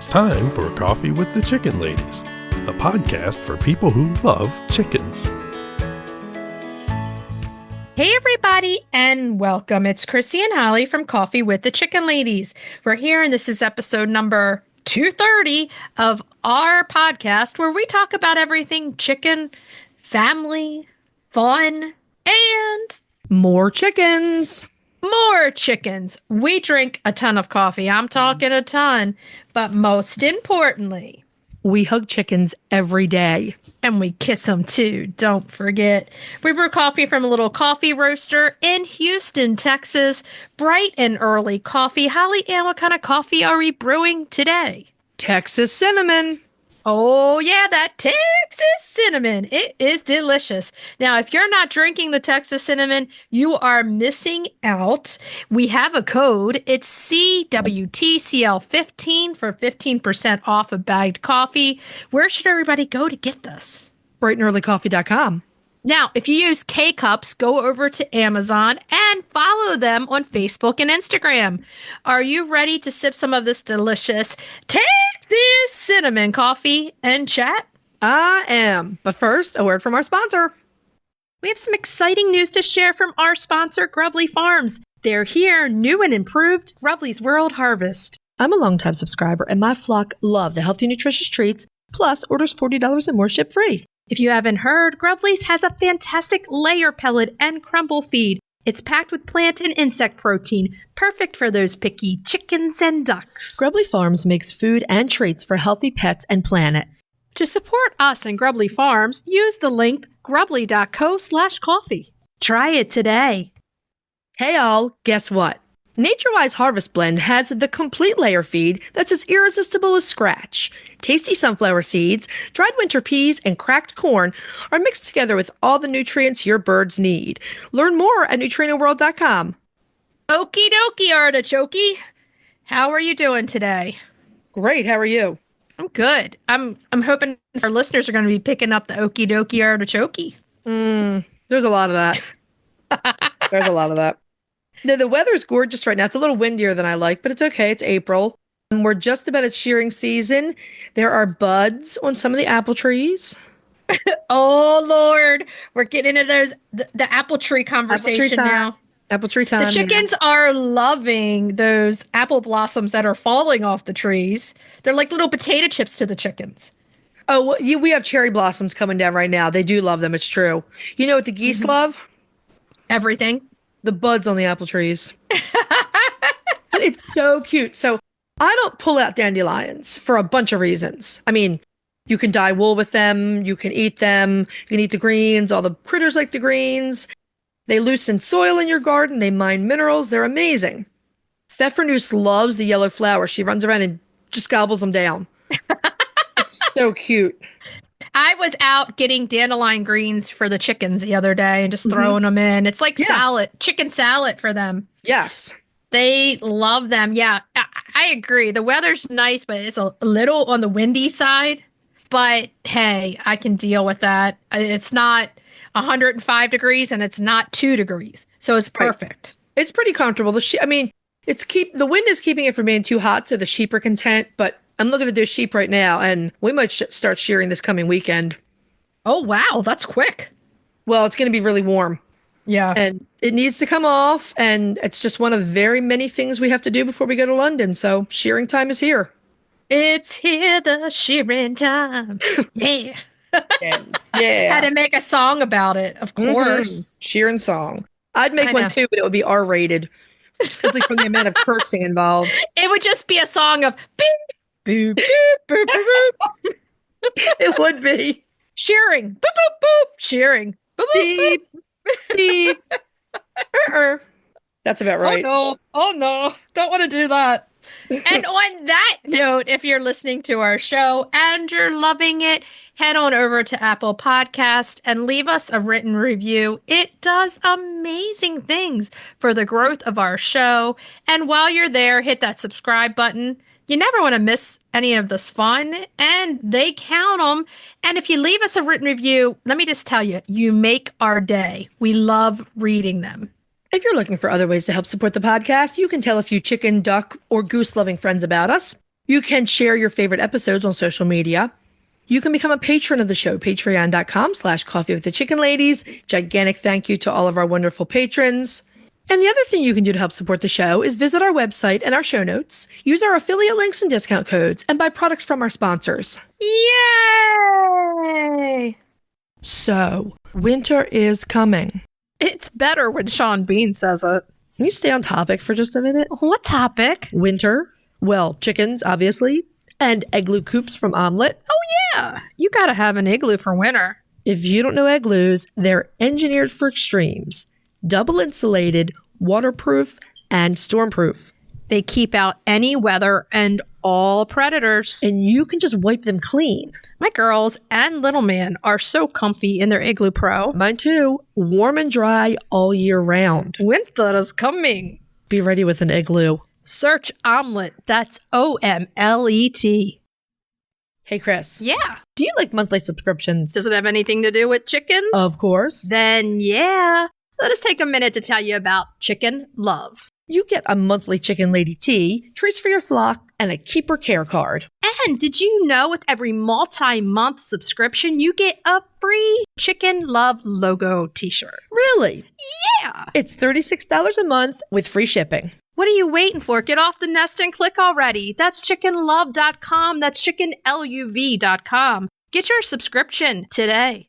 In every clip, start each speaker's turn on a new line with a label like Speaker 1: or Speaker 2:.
Speaker 1: It's time for Coffee with the Chicken Ladies, a podcast for people who love chickens.
Speaker 2: Hey everybody, and welcome. It's Chrisie&Holly from Coffee with the Chicken Ladies. We're here, and this is episode number 230 of our podcast, where we talk about everything chicken, family, fun, and
Speaker 3: more chickens.
Speaker 2: More chickens. We drink a ton of coffee. I'm talking a ton. But most importantly,
Speaker 3: we hug chickens every day.
Speaker 2: And we kiss them too. Don't forget. We brew coffee from a little coffee roaster in Houston, Texas. Bright and early coffee. Holly, Ann, what kind of coffee are we brewing today?
Speaker 3: Texas cinnamon.
Speaker 2: Oh, yeah, that Texas cinnamon. It is delicious. Now, if you're not drinking the Texas cinnamon, you are missing out. We have a code. It's CWTCL 15 for 15% off of bagged coffee. Where should everybody go to get this?
Speaker 3: brightandearlycoffee.com.
Speaker 2: Now, if you use K-Cups, go over to Amazon and follow them on Facebook and Instagram. Are you ready to sip some of this delicious Texas cinnamon coffee and chat?
Speaker 3: I am. But first, a word from our sponsor.
Speaker 2: We have some exciting news to share from our sponsor, Grubbly Farms. They're here, new and improved, Grubbly's World Harvest.
Speaker 3: I'm a longtime subscriber, and my flock love the healthy, nutritious treats, plus orders $40 and more ship free.
Speaker 2: If you haven't heard, Grubbly's has a fantastic layer pellet and crumble feed. It's packed with plant and insect protein, perfect for those picky chickens and ducks.
Speaker 3: Grubbly Farms makes food and treats for healthy pets and planet.
Speaker 2: To support us and Grubbly Farms, use the link grubbly.co/coffee. Try it today.
Speaker 3: Hey all, guess what? Naturewise Harvest Blend has the complete layer feed that's as irresistible as scratch. Tasty sunflower seeds, dried winter peas, and cracked corn are mixed together with all the nutrients your birds need. Learn more at NutrenaWorld.com.
Speaker 2: Okie dokie, artichoke. How are you doing today?
Speaker 3: Great, how are you?
Speaker 2: I'm good. I'm hoping our listeners are going to be picking up the okie dokie artichoke.
Speaker 3: There's a lot of that. There's a lot of that. The weather's gorgeous right now. It's a little windier than I like, but it's okay. It's April. And we're just about at shearing season. There are buds on some of the apple trees.
Speaker 2: Oh, Lord. We're getting into the apple tree conversation now.
Speaker 3: Apple tree time.
Speaker 2: The chickens are loving those apple blossoms that are falling off the trees. They're like little potato chips to the chickens.
Speaker 3: Oh, well, we have cherry blossoms coming down right now. They do love them. It's true. You know what the geese love?
Speaker 2: Everything.
Speaker 3: The buds on the apple trees. It's so cute. So I don't pull out dandelions for a bunch of reasons. I mean, you can dye wool with them. You can eat them. You can eat the greens. All the critters like the greens. They loosen soil in your garden. They mine minerals. They're amazing. Pfeffernusse loves the yellow flower. She runs around and just gobbles them down. It's so cute.
Speaker 2: I was out getting dandelion greens for the chickens the other day and just throwing them in. It's like salad, chicken salad for them.
Speaker 3: Yes.
Speaker 2: They love them. Yeah, I agree. The weather's nice, but it's a little on the windy side. But hey, I can deal with that. It's not 105 degrees and it's not 2 degrees. So it's perfect.
Speaker 3: Right. It's pretty comfortable. The wind is keeping it from being too hot, so the sheep are content, but I'm looking at those sheep right now, and we might start shearing this coming weekend.
Speaker 2: Oh, wow. That's quick.
Speaker 3: Well, it's going to be really warm.
Speaker 2: Yeah.
Speaker 3: And it needs to come off, and it's just one of very many things we have to do before we go to London. So shearing time is here.
Speaker 2: It's here, the shearing time. Yeah.
Speaker 3: Yeah.
Speaker 2: Had to make a song about it, of course.
Speaker 3: Shearing song. I'd make one too, but it would be R-rated. Simply from the amount of cursing involved.
Speaker 2: It would just be a song of beep, boop, boop, boop, boop, boop.
Speaker 3: It would be.
Speaker 2: Shearing. Boop, boop, boop. Shearing. Boop, boop,
Speaker 3: beep, beep. That's about right.
Speaker 2: Oh, no. Don't want to do that. And on that note, if you're listening to our show and you're loving it, head on over to Apple Podcast and leave us a written review. It does amazing things for the growth of our show. And while you're there, hit that subscribe button. You never want to miss any of this fun, and they count them. And if you leave us a written review, let me just tell you, you make our day. We love reading them.
Speaker 3: If you're looking for other ways to help support the podcast, you can tell a few chicken, duck, or goose-loving friends about us. You can share your favorite episodes on social media. You can become a patron of the show, patreon.com/coffeewiththechickenladies. Gigantic thank you to all of our wonderful patrons. And the other thing you can do to help support the show is visit our website and our show notes, use our affiliate links and discount codes, and buy products from our sponsors.
Speaker 2: Yay!
Speaker 3: So, winter is coming.
Speaker 2: It's better when Sean Bean says it.
Speaker 3: Can you stay on topic for just a minute?
Speaker 2: What topic?
Speaker 3: Winter. Well, chickens, obviously, and igloo coops from Omelette.
Speaker 2: Oh, yeah. You gotta have an igloo for winter.
Speaker 3: If you don't know igloos, they're engineered for extremes. Double insulated, waterproof, and stormproof.
Speaker 2: They keep out any weather and all predators.
Speaker 3: And you can just wipe them clean.
Speaker 2: My girls and little man are so comfy in their Igloo Pro.
Speaker 3: Mine too. Warm and dry all year round.
Speaker 2: Winter is coming.
Speaker 3: Be ready with an igloo.
Speaker 2: Search Omelette. That's OMLET.
Speaker 3: Hey, Chris.
Speaker 2: Yeah.
Speaker 3: Do you like monthly subscriptions?
Speaker 2: Does it have anything to do with chickens?
Speaker 3: Of course.
Speaker 2: Then yeah. Let us take a minute to tell you about Chicken Love.
Speaker 3: You get a monthly Chicken Lady tee, treats for your flock, and a keeper care card.
Speaker 2: And did you know with every multi-month subscription, you get a free Chicken Love logo t-shirt?
Speaker 3: Really?
Speaker 2: Yeah.
Speaker 3: It's $36 a month with free shipping.
Speaker 2: What are you waiting for? Get off the nest and click already. That's chickenlove.com. That's chickenluv.com. Get your subscription today.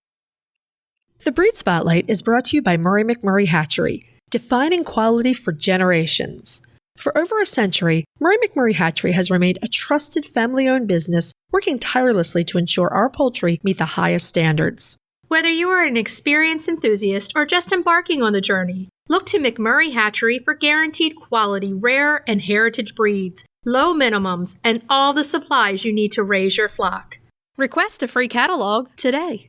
Speaker 3: The Breed Spotlight is brought to you by McMurray Hatchery, defining quality for generations. For over a century, McMurray Hatchery has remained a trusted family-owned business working tirelessly to ensure our poultry meet the highest standards.
Speaker 2: Whether you are an experienced enthusiast or just embarking on the journey, look to McMurray Hatchery for guaranteed quality, rare and heritage breeds, low minimums, and all the supplies you need to raise your flock. Request a free catalog today.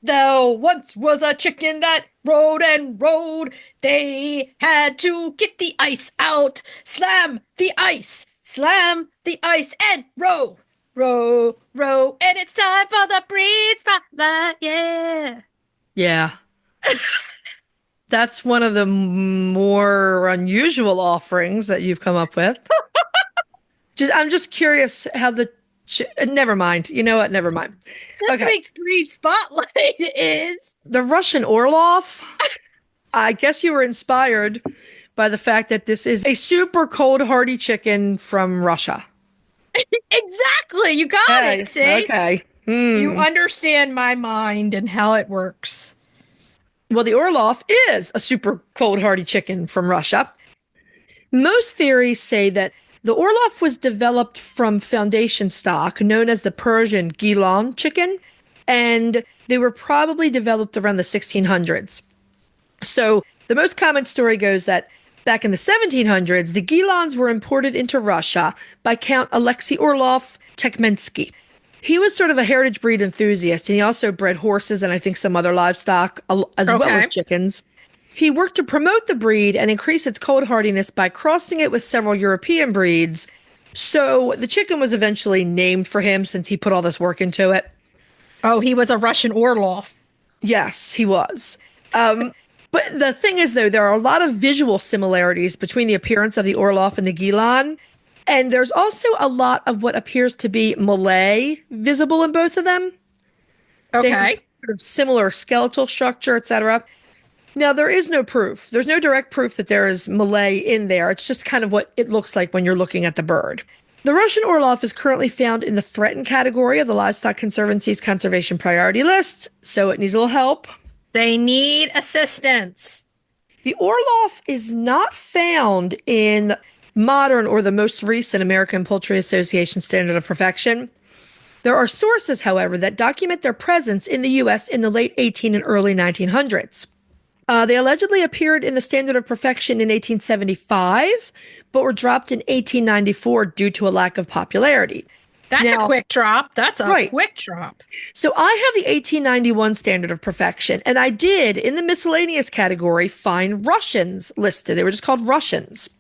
Speaker 2: There once was a chicken that rode and rode. They had to get the ice out. Slam the ice, and row, row, row. And it's time for the Breed Spotlight, yeah.
Speaker 3: Yeah. That's one of the more unusual offerings that you've come up with. I'm just curious how the... never mind. You know what? Never mind.
Speaker 2: This week's Breed Spotlight is...
Speaker 3: the Russian Orloff. I guess you were inspired by the fact that this is a super cold hardy chicken from Russia.
Speaker 2: Exactly. You got it. See?
Speaker 3: Okay.
Speaker 2: You understand my mind and how it works.
Speaker 3: Well, the Orloff is a super cold hardy chicken from Russia. Most theories say that the Orloff was developed from foundation stock known as the Persian Gilan chicken, and they were probably developed around the 1600s. So the most common story goes that back in the 1700s, the Gilans were imported into Russia by Count Alexei Orloff Tekmensky. He was sort of a heritage breed enthusiast, and he also bred horses and I think some other livestock as well as chickens. He worked to promote the breed and increase its cold hardiness by crossing it with several European breeds. So the chicken was eventually named for him since he put all this work into it.
Speaker 2: Oh, he was a Russian Orloff.
Speaker 3: Yes, he was. But the thing is, though, there are a lot of visual similarities between the appearance of the Orloff and the Gilan. And there's also a lot of what appears to be Malay visible in both of them.
Speaker 2: Okay.
Speaker 3: They have sort of similar skeletal structure, etc. Now, there is no proof. There's no direct proof that there is Malay in there. It's just kind of what it looks like when you're looking at the bird. The Russian Orloff is currently found in the threatened category of the Livestock Conservancy's conservation priority list, so it needs a little help.
Speaker 2: They need assistance.
Speaker 3: The Orloff is not found in modern or the most recent American Poultry Association Standard of Perfection. There are sources, however, that document their presence in the U.S. in the late 18 and early 1900s. They allegedly appeared in the Standard of Perfection in 1875, but were dropped in 1894 due to a lack of popularity.
Speaker 2: That's a quick drop. That's a quick drop.
Speaker 3: So I have the 1891 Standard of Perfection, and I did, in the miscellaneous category, find Russians listed. They were just called Russians.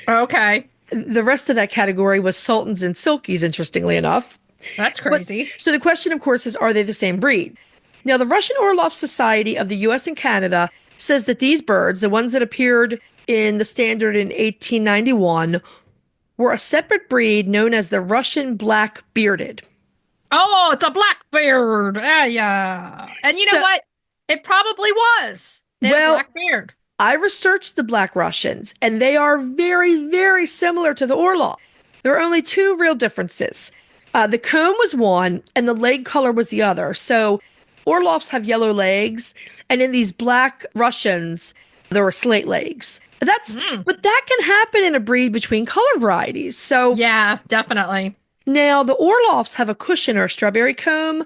Speaker 2: Okay.
Speaker 3: The rest of that category was Sultans and Silkies, interestingly enough.
Speaker 2: That's crazy.
Speaker 3: So the question, of course, is, are they the same breed? Now, the Russian Orloff Society of the U.S. and Canada says that these birds, the ones that appeared in the standard in 1891, were a separate breed known as the Russian Black Bearded.
Speaker 2: Oh, it's a blackbeard. Yeah. And you know what? It probably was. They had a black beard.
Speaker 3: I researched the Black Russians, and they are very, very similar to the Orloff. There are only two real differences. The comb was one, and the leg color was the other. So Orloffs have yellow legs, and in these Black Russians, there were slate legs. But that can happen in a breed between color varieties. So
Speaker 2: yeah, definitely.
Speaker 3: Now, the Orloffs have a cushion or a strawberry comb,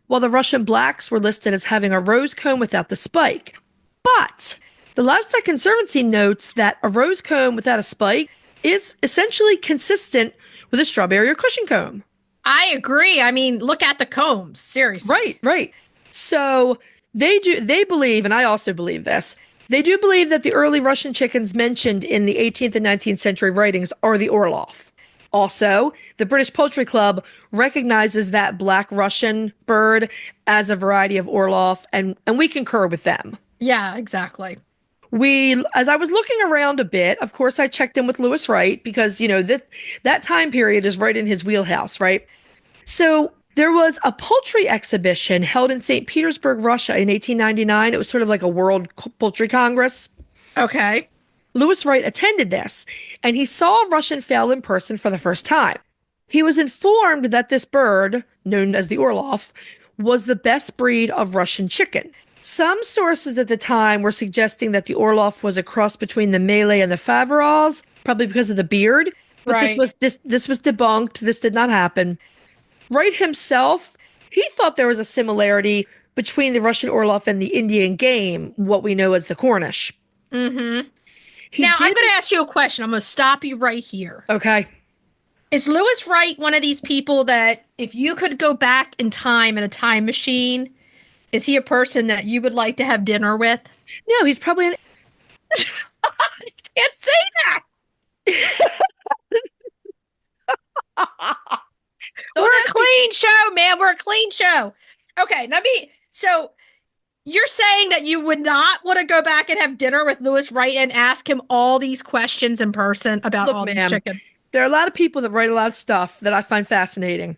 Speaker 3: while the Russian Blacks were listed as having a rose comb without the spike. But the Livestock Conservancy notes that a rose comb without a spike is essentially consistent with a strawberry or cushion comb.
Speaker 2: I agree. I mean, look at the combs. Seriously.
Speaker 3: Right. So they believe, and I also believe this, they do believe that the early Russian chickens mentioned in the 18th and 19th century writings are the Orloff. Also, the British Poultry Club recognizes that Black Russian bird as a variety of Orloff, and we concur with them.
Speaker 2: Yeah, exactly.
Speaker 3: As I was looking around a bit, of course, I checked in with Lewis Wright because, that time period is right in his wheelhouse, right? So there was a poultry exhibition held in St. Petersburg, Russia in 1899. It was sort of like a World Poultry Congress.
Speaker 2: Okay.
Speaker 3: Lewis Wright attended this, and he saw a Russian fowl in person for the first time. He was informed that this bird, known as the Orloff, was the best breed of Russian chicken. Some sources at the time were suggesting that the Orloff was a cross between the Malay and the Faverolles, probably because of the beard. But
Speaker 2: right.
Speaker 3: this was debunked. This did not happen. Wright himself, he thought there was a similarity between the Russian Orloff and the Indian game, what we know as the Cornish.
Speaker 2: Mm-hmm. Now, I'm going to ask you a question. I'm going to stop you right here.
Speaker 3: Okay.
Speaker 2: Is Lewis Wright one of these people that if you could go back in time in a time machine, is he a person that you would like to have dinner with?
Speaker 3: No, he's probably an...
Speaker 2: You can't say that. We're a clean show, man. We're a clean show. Okay, so you're saying that you would not want to go back and have dinner with Lewis Wright and ask him all these questions in person about all these chickens?
Speaker 3: There are a lot of people that write a lot of stuff that I find fascinating.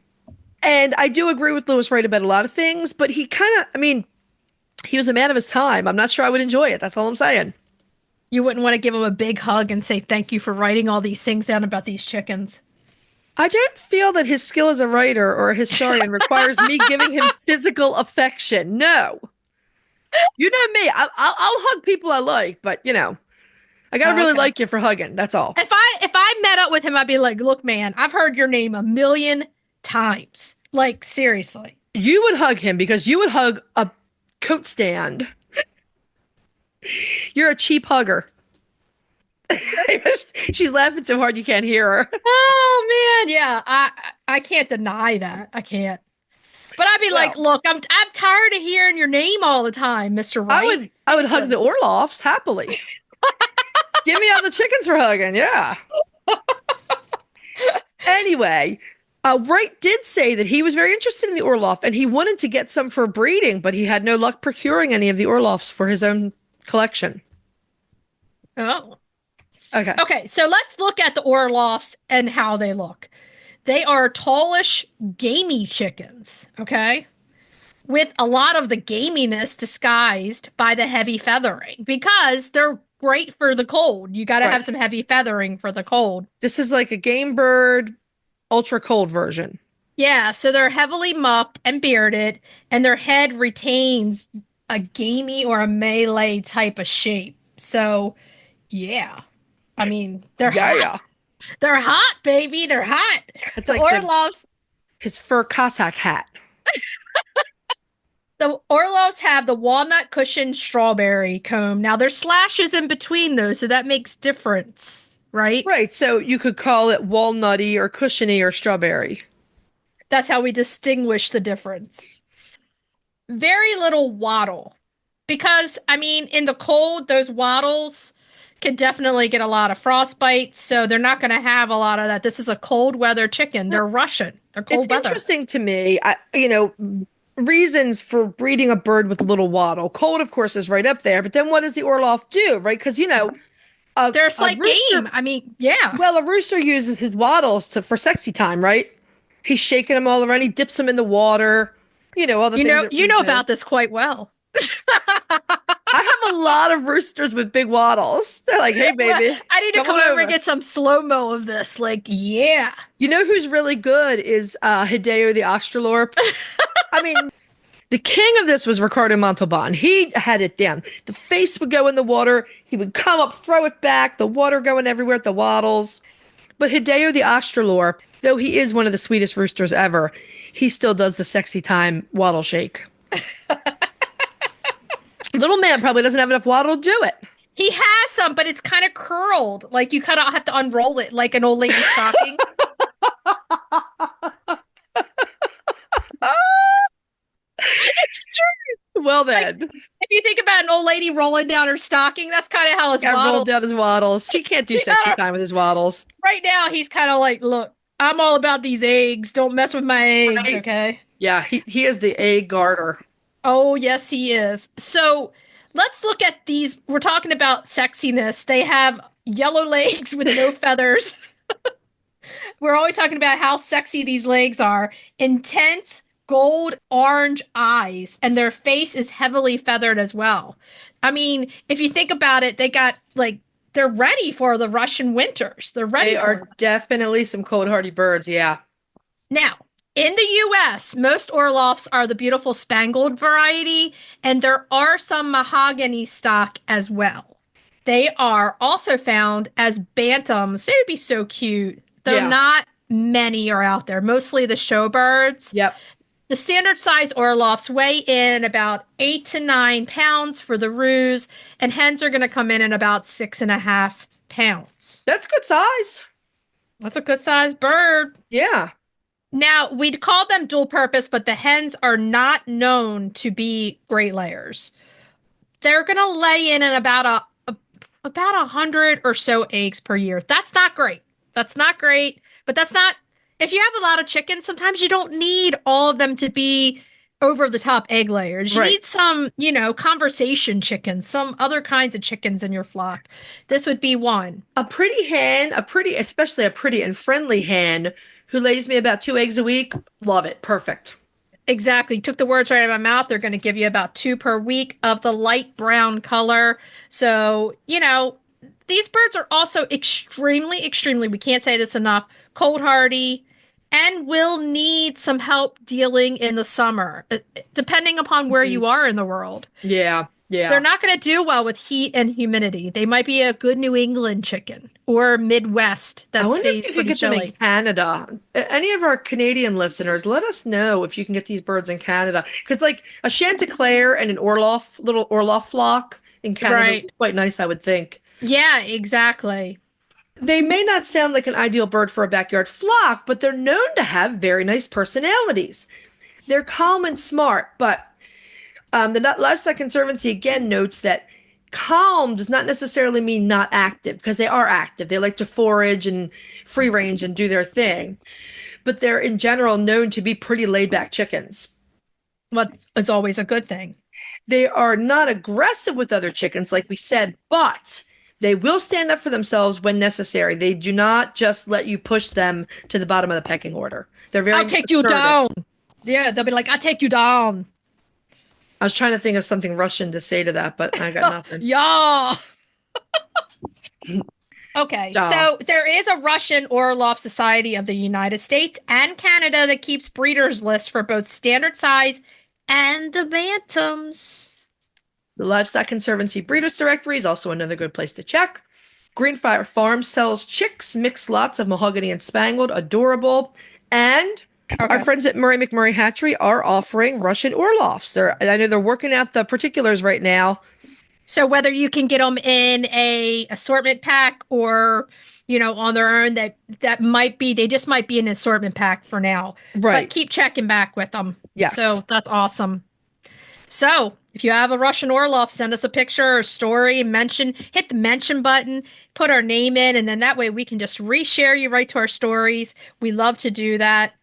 Speaker 3: And I do agree with Lewis Wright about a lot of things, but he was a man of his time. I'm not sure I would enjoy it. That's all I'm saying.
Speaker 2: You wouldn't want to give him a big hug and say thank you for writing all these things down about these chickens?
Speaker 3: I don't feel that his skill as a writer or a historian requires me giving him physical affection. No. You know me. I'll hug people I like, but I gotta really like you for hugging. That's all.
Speaker 2: If I met up with him, I'd be like, look, man, I've heard your name 1,000,000 times. Like, seriously.
Speaker 3: You would hug him because you would hug a coat stand. You're a cheap hugger. She's laughing so hard you can't hear her.
Speaker 2: Oh man, yeah. I can't deny that. I can't. But I'd be like, look, I'm tired of hearing your name all the time, Mr. Wright.
Speaker 3: I would hug the Orloffs happily. Give me all the chickens for hugging, yeah. Anyway, Wright did say that he was very interested in the Orloff and he wanted to get some for breeding, but he had no luck procuring any of the Orloffs for his own collection.
Speaker 2: Oh.
Speaker 3: Okay,
Speaker 2: so let's look at the Orloffs and how they look. They are tallish, gamey chickens, okay? With a lot of the gaminess disguised by the heavy feathering because they're great for the cold. You got to have some heavy feathering for the cold.
Speaker 3: This is like a game bird, ultra cold version.
Speaker 2: Yeah, so they're heavily muffed and bearded, and their head retains a gamey or a Malay type of shape. So, yeah. I mean, they're hot. They're hot, baby. They're hot.
Speaker 3: It's
Speaker 2: the
Speaker 3: like
Speaker 2: Orloffs.
Speaker 3: His fur Cossack hat.
Speaker 2: The Orloffs have the walnut cushion strawberry comb. Now, there's slashes in between those, so that makes difference, right?
Speaker 3: Right. So you could call it walnutty or cushiony or strawberry.
Speaker 2: That's how we distinguish the difference. Very little wattle. Because, I mean, in the cold, those wattles could definitely get a lot of frostbite, so they're not going to have a lot of that. This is a cold weather chicken. They're Russian. They're cold weather. It's
Speaker 3: interesting to me, reasons for breeding a bird with a little wattle. Cold, of course, is right up there, but then what does the Orloff do, right? Because,
Speaker 2: There's
Speaker 3: a
Speaker 2: like
Speaker 3: rooster,
Speaker 2: game. I mean, yeah.
Speaker 3: well, a rooster uses his wattles for sexy time, right? He's shaking them all around. He dips them in the water. All the things that
Speaker 2: You know
Speaker 3: roosters do.
Speaker 2: about this quite well.
Speaker 3: I have a lot of roosters with big wattles. They're like, hey, baby.
Speaker 2: I need to come over and get some slow-mo of this. Like, yeah.
Speaker 3: You know who's really good is Hideo the Australorp. I mean, the king of this was Ricardo Montalban. He had it down. The face would go in the water. He would come up, throw it back. The water going everywhere at the wattles. But Hideo the Australorp, though he is one of the sweetest roosters ever, he still does the sexy time wattle shake. Little man probably doesn't have enough waddle to do it.
Speaker 2: He has some, but it's kind of curled. Like you kind of have to unroll it like an old lady stocking.
Speaker 3: It's true. Well then.
Speaker 2: Like, if you think about an old lady rolling down her stocking, that's kind of how his waddle
Speaker 3: rolled down his waddles. He can't do sexy time with his waddles.
Speaker 2: Right now, he's kind of like, look, I'm all about these eggs. Don't mess with my eggs,
Speaker 3: Right.
Speaker 2: okay?
Speaker 3: Yeah, he is the egg garter.
Speaker 2: Oh, yes, he is. So let's look at these. We're talking about sexiness. They have yellow legs with no feathers. We're always talking about how sexy these legs are. Intense gold orange eyes, and their face is heavily feathered as well. I mean, if you think about it, they got like, they're ready for the Russian winters. They're ready.
Speaker 3: They
Speaker 2: for
Speaker 3: are
Speaker 2: it.
Speaker 3: definitely some cold hardy birds, yeah.
Speaker 2: Now, in the US, most Orloffs are the beautiful spangled variety, and there are some mahogany stock as well. They are also found as bantams. They would be so cute. Though not many are out there, mostly the showbirds.
Speaker 3: Yep.
Speaker 2: The standard size Orloffs weigh in about 8 to 9 pounds for the roos, and hens are going to come in at about 6.5 pounds.
Speaker 3: That's good size.
Speaker 2: That's a good sized bird.
Speaker 3: Yeah.
Speaker 2: Now, we'd call them dual purpose, but the hens are not known to be great layers. They're going to lay in at about 100 or so eggs per year. That's not great. That's not great, but that's not, if you have a lot of chickens, sometimes you don't need all of them to be over the top egg layers. You need some, conversation chickens, some other kinds of chickens in your flock. This would be one.
Speaker 3: A pretty hen, especially a pretty and friendly hen who lays me about 2 eggs a week. Love it. Perfect.
Speaker 2: Exactly. Took the words right out of my mouth. They're going to give you about 2 per week of the light brown color. So, these birds are also extremely, we can't say this enough, cold hardy, and will need some help dealing in the summer, depending upon where you are in the world.
Speaker 3: Yeah. Yeah.
Speaker 2: They're not going to do well with heat and humidity. They might be a good New England chicken or Midwest that stays pretty chilly.
Speaker 3: Them in Canada. Any of our Canadian listeners, let us know if you can get these birds in Canada. Because like a Chanticleer and an little Orloff flock in Canada is quite nice, I would think.
Speaker 2: Yeah, exactly.
Speaker 3: They may not sound like an ideal bird for a backyard flock, but they're known to have very nice personalities. They're calm and smart, but the Livestock Conservancy again notes that calm does not necessarily mean not active, because they are active. They like to forage and free range and do their thing. But they're in general known to be pretty laid back chickens.
Speaker 2: What is always a good thing.
Speaker 3: They are not aggressive with other chickens, like we said, but they will stand up for themselves when necessary. They do not just let you push them to the bottom of the pecking order. They're very
Speaker 2: I'll take you down. Yeah, they'll be like, I'll take you down.
Speaker 3: I was trying to think of something Russian to say to that, but I got nothing.
Speaker 2: Yeah. Okay, so there is a Russian Orloff Society of the United States and Canada that keeps breeders' lists for both standard size and the bantams.
Speaker 3: The Livestock Conservancy Breeders Directory is also another good place to check. Greenfire Farm sells chicks, mixed lots of mahogany and spangled, adorable. And our friends at McMurray Hatchery are offering Russian Orloffs. I know they're working out the particulars right now.
Speaker 2: So whether you can get them in a assortment pack or, on their own, that might be, they just might be an assortment pack for now.
Speaker 3: Right.
Speaker 2: But keep checking back with them.
Speaker 3: Yes.
Speaker 2: So that's awesome. So if you have a Russian Orloff, send us a picture or story, hit the mention button, put our name in, and then that way we can just reshare you right to our stories. We love to do that.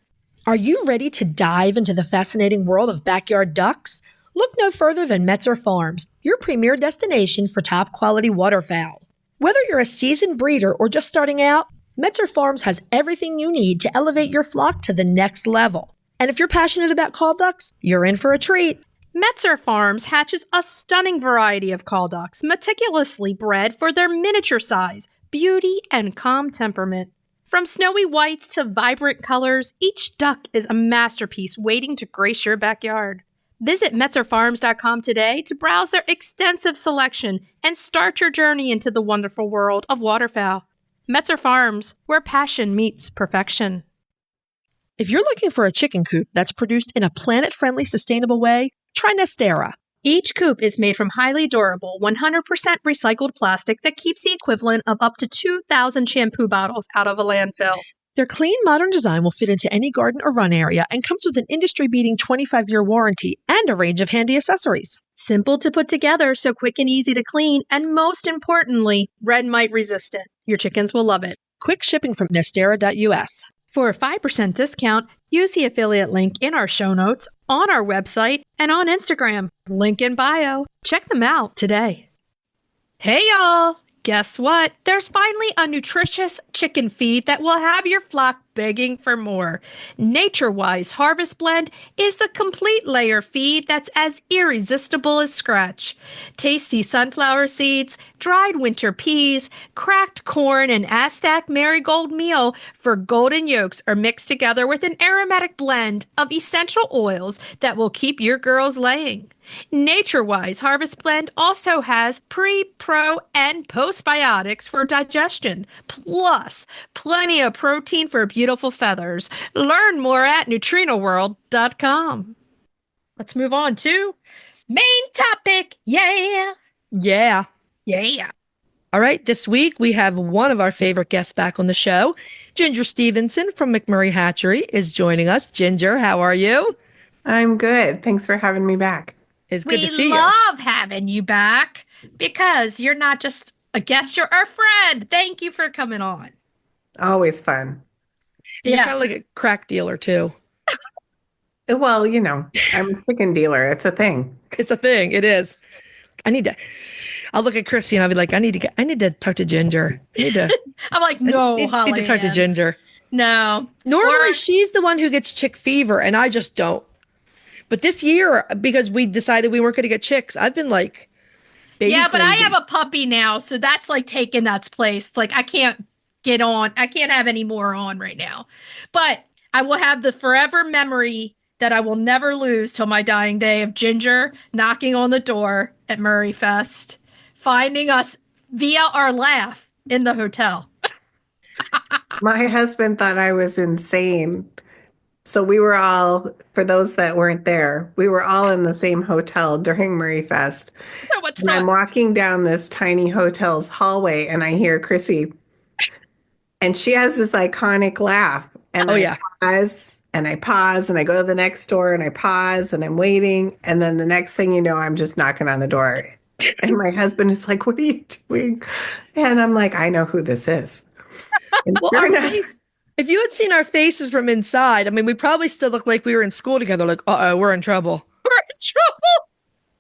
Speaker 4: Are you ready to dive into the fascinating world of backyard ducks? Look no further than Metzer Farms, your premier destination for top quality waterfowl. Whether you're a seasoned breeder or just starting out, Metzer Farms has everything you need to elevate your flock to the next level. And if you're passionate about call ducks, you're in for a treat.
Speaker 2: Metzer Farms hatches a stunning variety of call ducks, meticulously bred for their miniature size, beauty, and calm temperament. From snowy whites to vibrant colors, each duck is a masterpiece waiting to grace your backyard. Visit MetzerFarms.com today to browse their extensive selection and start your journey into the wonderful world of waterfowl. Metzer Farms, where passion meets perfection.
Speaker 4: If you're looking for a chicken coop that's produced in a planet-friendly, sustainable way, try Nestera.
Speaker 2: Each coop is made from highly durable, 100% recycled plastic that keeps the equivalent of up to 2,000 shampoo bottles out of a landfill.
Speaker 4: Their clean, modern design will fit into any garden or run area and comes with an industry-beating 25-year warranty and a range of handy accessories.
Speaker 2: Simple to put together, so quick and easy to clean, and most importantly, red mite resistant. Your chickens will love it.
Speaker 4: Quick shipping from Nestera.us.
Speaker 2: For a 5% discount, use the affiliate link in our show notes, on our website, and on Instagram. Link in bio. Check them out today. Hey, y'all! Guess what? There's finally a nutritious chicken feed that will have your flock begging for more. Naturewise Harvest Blend is the complete layer feed that's as irresistible as scratch. Tasty sunflower seeds, dried winter peas, cracked corn, and Aztec marigold meal for golden yolks are mixed together with an aromatic blend of essential oils that will keep your girls laying. Naturewise Harvest Blend also has pre, pro, and postbiotics for digestion, plus plenty of protein for beautiful feathers. Learn more at NutrenaWorld.com. Let's move on to main topic. Yeah.
Speaker 3: Yeah.
Speaker 2: Yeah.
Speaker 3: All right. This week we have one of our favorite guests back on the show. Ginger Stevenson from McMurray Hatchery is joining us. Ginger, how are you?
Speaker 5: I'm good. Thanks for having me back.
Speaker 3: It's good to see
Speaker 2: We
Speaker 3: you.
Speaker 2: love having you back because you're not just a guest, you're our friend. Thank you for coming on.
Speaker 5: Always fun.
Speaker 3: You're
Speaker 2: Yeah.
Speaker 3: kind of like a crack dealer too.
Speaker 5: Well, I'm a chicken dealer. It's a thing.
Speaker 3: It's a thing. It is. I'll look at Chrissy and I'll be like, I need to talk to Ginger.
Speaker 2: I'm like, no,
Speaker 3: need
Speaker 2: Holly.
Speaker 3: to talk to Ginger.
Speaker 2: No.
Speaker 3: Normally
Speaker 2: Or-
Speaker 3: she's the one who gets chick fever and I just don't. But this year, because we decided we weren't going to get chicks, I've been like, baby
Speaker 2: Yeah, but I
Speaker 3: crazy.
Speaker 2: have a puppy now, so that's like taking that place. Like I can't get on. I can't have any more on right now. But I will have the forever memory that I will never lose till my dying day of Ginger knocking on the door at Murray Fest, finding us via our laugh in the hotel.
Speaker 5: My husband thought I was insane. So we were all, for those that weren't there, we were all in the same hotel during Murray Fest.
Speaker 2: So much
Speaker 5: And I'm
Speaker 2: fun.
Speaker 5: walking down this tiny hotel's hallway and I hear Chrissy. And she has this iconic laugh. And
Speaker 3: Oh,
Speaker 5: I
Speaker 3: yeah.
Speaker 5: pause and I pause and I go to the next door and I pause and I'm waiting. And then the next thing you know, I'm just knocking on the door. And my husband is like, "What are you doing?" And I'm like, "I know who this is." And
Speaker 3: Well,
Speaker 5: sure
Speaker 3: our
Speaker 5: enough-
Speaker 3: face, if you had seen our faces from inside, I mean, we probably still look like we were in school together. Like, we're in trouble.
Speaker 2: We're in trouble.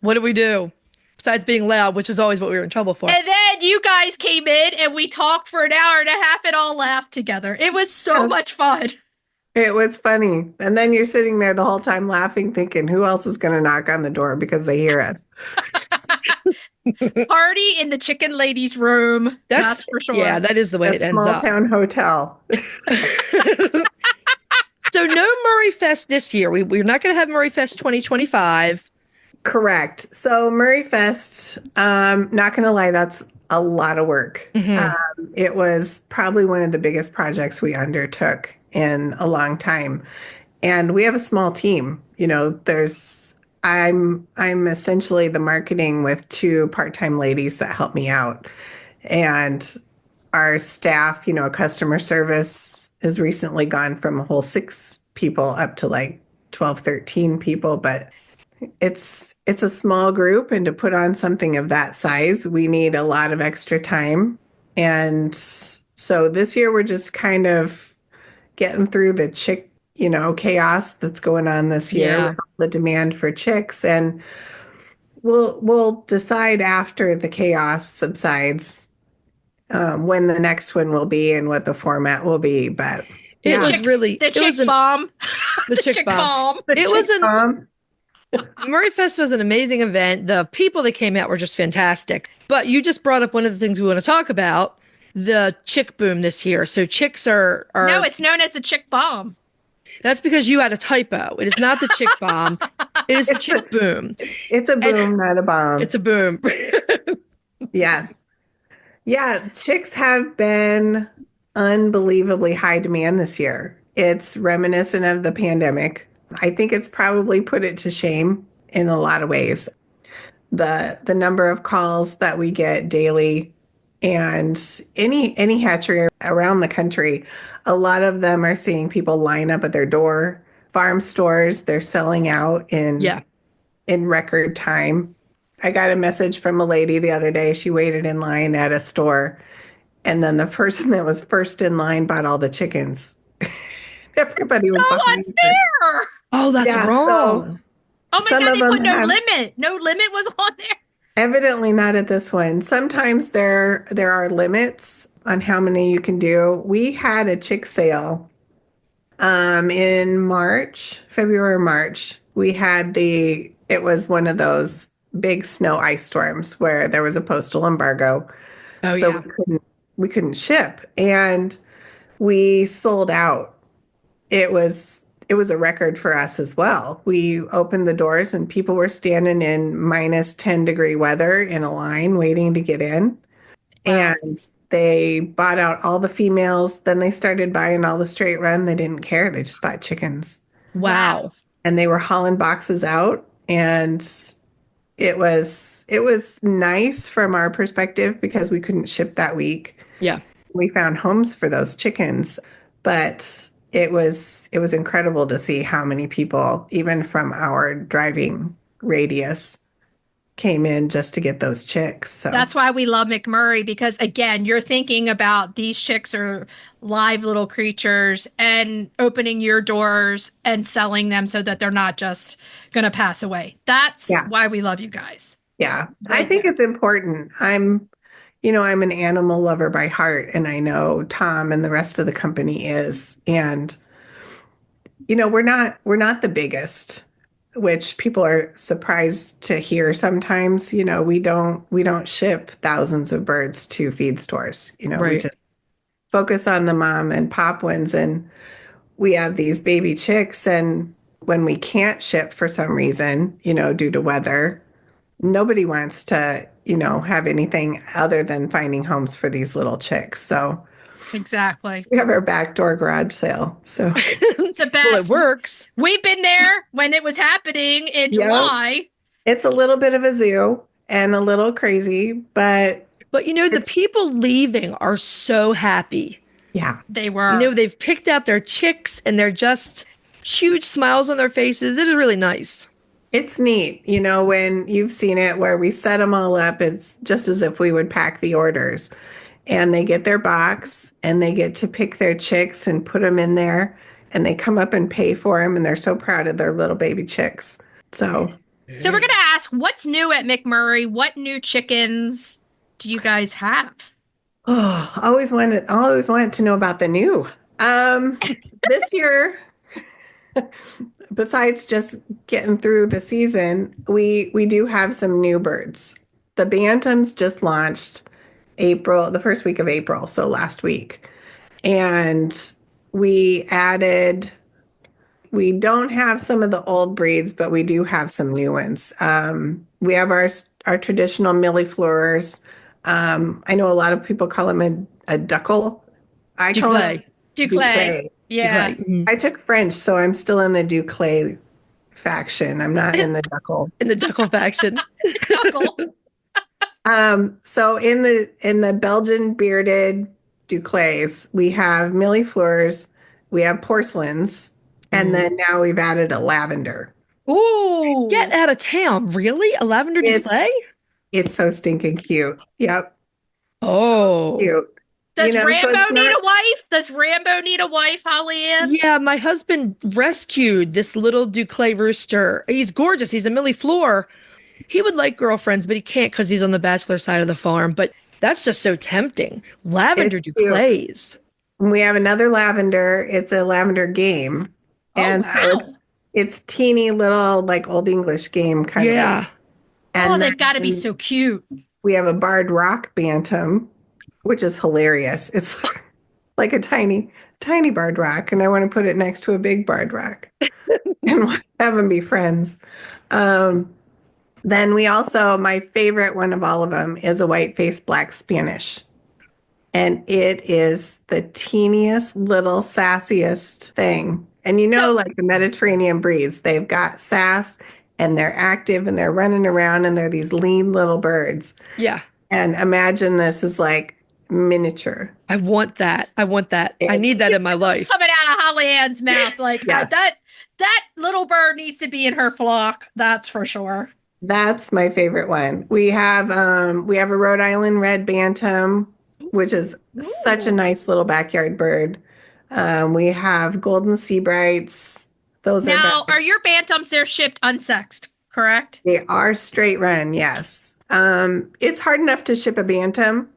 Speaker 3: What did we do? Besides being loud, which is always what we were in trouble for.
Speaker 2: And then you guys came in and we talked for an hour and a half and all laughed together. It was so
Speaker 5: Yeah.
Speaker 2: much fun.
Speaker 5: It was funny. And then you're sitting there the whole time laughing, thinking, who else is going to knock on the door because they hear us?
Speaker 2: Party in the chicken lady's room. That's for sure.
Speaker 3: Yeah, that is the way
Speaker 5: That
Speaker 3: it ends
Speaker 5: small
Speaker 3: up.
Speaker 5: town hotel.
Speaker 3: So no Murray Fest this year. We're not going to have Murray Fest 2025.
Speaker 5: Correct. So Murray Fest, not going to lie, that's a lot of work. It was probably one of the biggest projects we undertook in a long time. And we have a small team. I'm essentially the marketing with 2 part-time ladies that help me out. And our staff, customer service has recently gone from a whole 6 people up to like 12, 13 people, but it's a small group, and to put on something of that size, we need a lot of extra time. And so this year we're just kind of getting through the chick, chaos that's going on this year
Speaker 3: Yeah.
Speaker 5: with all the demand for chicks. And we'll decide after the chaos subsides when the next one will be and what the format will be. But
Speaker 3: It was really
Speaker 2: the chick bomb.
Speaker 3: The chick bomb. It was Murray Fest was an amazing event. The people that came out were just fantastic. But you just brought up one of the things we want to talk about, the chick boom this year. So chicks are
Speaker 2: No, it's known as the chick bomb.
Speaker 3: That's because you had a typo. It is not the chick bomb. It is the chick boom.
Speaker 5: It's a boom, not a bomb.
Speaker 3: It's a boom.
Speaker 5: Yes. Yeah, chicks have been unbelievably high demand this year. It's reminiscent of the pandemic. I think it's probably put it to shame in a lot of ways. The number of calls that we get daily, and any hatchery around the country, a lot of them are seeing people line up at their door. Farm stores, they're selling out in record time. I got a message from a lady the other day. She waited in line at a store, and then the person that was first in line bought all the chickens. Everybody was
Speaker 2: so unfair.
Speaker 3: Oh, that's wrong.
Speaker 2: Oh my God, they put no limit. No limit was on there.
Speaker 5: Evidently not at this one. Sometimes there are limits on how many you can do. We had a chick sale in February or March. We had it was one of those big snow ice storms where there was a postal embargo. We couldn't ship, and we sold out. It was a record for us as well. We opened the doors and people were standing in minus 10-degree weather in a line waiting to get in. Wow. And they bought out all the females. Then they started buying all the straight run. They didn't care. They just bought chickens.
Speaker 3: Wow.
Speaker 5: And they were hauling boxes out. And it was nice from our perspective because we couldn't ship that week.
Speaker 3: Yeah.
Speaker 5: We found homes for those chickens. But it was incredible to see how many people, even from our driving radius, came in just to get those chicks. So
Speaker 2: that's why we love McMurray, because again, you're thinking about these chicks are live little creatures and opening your doors and selling them so that they're not just going to pass away. That's why we love you guys.
Speaker 5: Yeah, I think it's important. I'm an animal lover by heart, and I know Tom and the rest of the company is. And, we're not the biggest, which people are surprised to hear sometimes. We don't ship thousands of birds to feed stores.
Speaker 3: Right.
Speaker 5: We just focus on the mom and pop ones, and we have these baby chicks. And when we can't ship for some reason, due to weather, nobody wants to, have anything other than finding homes for these little chicks. So
Speaker 2: exactly.
Speaker 5: We have our backdoor garage sale. So
Speaker 2: it's the best.
Speaker 3: Well, it works.
Speaker 2: We've been there when it was happening in July.
Speaker 5: It's a little bit of a zoo and a little crazy, but
Speaker 3: the people leaving are so happy.
Speaker 5: Yeah,
Speaker 2: they were.
Speaker 3: They've picked out their chicks and they're just huge smiles on their faces. It is really nice.
Speaker 5: It's neat, when you've seen it where we set them all up, it's just as if we would pack the orders, and they get their box and they get to pick their chicks and put them in there, and they come up and pay for them, and they're so proud of their little baby chicks. So
Speaker 2: we're going to ask, what's new at McMurray? What new chickens do you guys have?
Speaker 5: Oh, always wanted to know about the new. This year, besides just getting through the season, we do have some new birds. The Bantams just launched the first week of April, so last week. And we don't have some of the old breeds, but we do have some new ones. We have our traditional millifleurs. I know a lot of people call them a duckle. I call it Duclay.
Speaker 2: Yeah.
Speaker 5: I took French, so I'm still in the Duclay faction. I'm not in the duckle.
Speaker 3: In the duckle faction.
Speaker 2: Duckle.
Speaker 5: So in the Belgian bearded Duclays, we have millifleurs, we have porcelains, and then now we've added a lavender.
Speaker 3: Ooh. Get out of town. Really? A lavender Duclay?
Speaker 5: It's so stinking cute. Yep.
Speaker 3: Oh.
Speaker 5: So cute.
Speaker 2: Does Rambo need a wife? Does Rambo need a wife, Holly Ann?
Speaker 3: Yeah, my husband rescued this little Duclay rooster. He's gorgeous. He's a millifleur. He would like girlfriends, but he can't because he's on the bachelor side of the farm. But That's just so tempting. Lavender
Speaker 5: It's cute.
Speaker 3: duclays.
Speaker 5: We have another lavender. It's a lavender game.
Speaker 2: Oh,
Speaker 5: And
Speaker 2: wow.
Speaker 5: so it's teeny little like Old English game kind of.
Speaker 3: Yeah.
Speaker 5: And
Speaker 2: Oh, they've got to be
Speaker 5: then
Speaker 2: so cute.
Speaker 5: we have a barred rock bantam, which is hilarious. It's like a tiny, tiny barred rock, and I want to put it next to a big barred rock and have them be friends. Then we also, my favorite one of all of them is a white-faced black Spanish. And it is the teeniest little sassiest thing. And like the Mediterranean breeds, they've got sass and they're active and they're running around and they're these lean little birds.
Speaker 3: Yeah.
Speaker 5: And imagine this is like miniature.
Speaker 3: I want that. I need that in my life.
Speaker 2: Coming out of Holly Ann's mouth. Like
Speaker 5: Yes.
Speaker 2: that little bird needs to be in her flock. That's for sure.
Speaker 5: That's my favorite one. We have a Rhode Island red bantam, which is such a nice little backyard bird. We have golden sea brights.
Speaker 2: Now, are your bantams, they're shipped unsexed, correct?
Speaker 5: They are straight run, yes. It's hard enough to ship a bantam,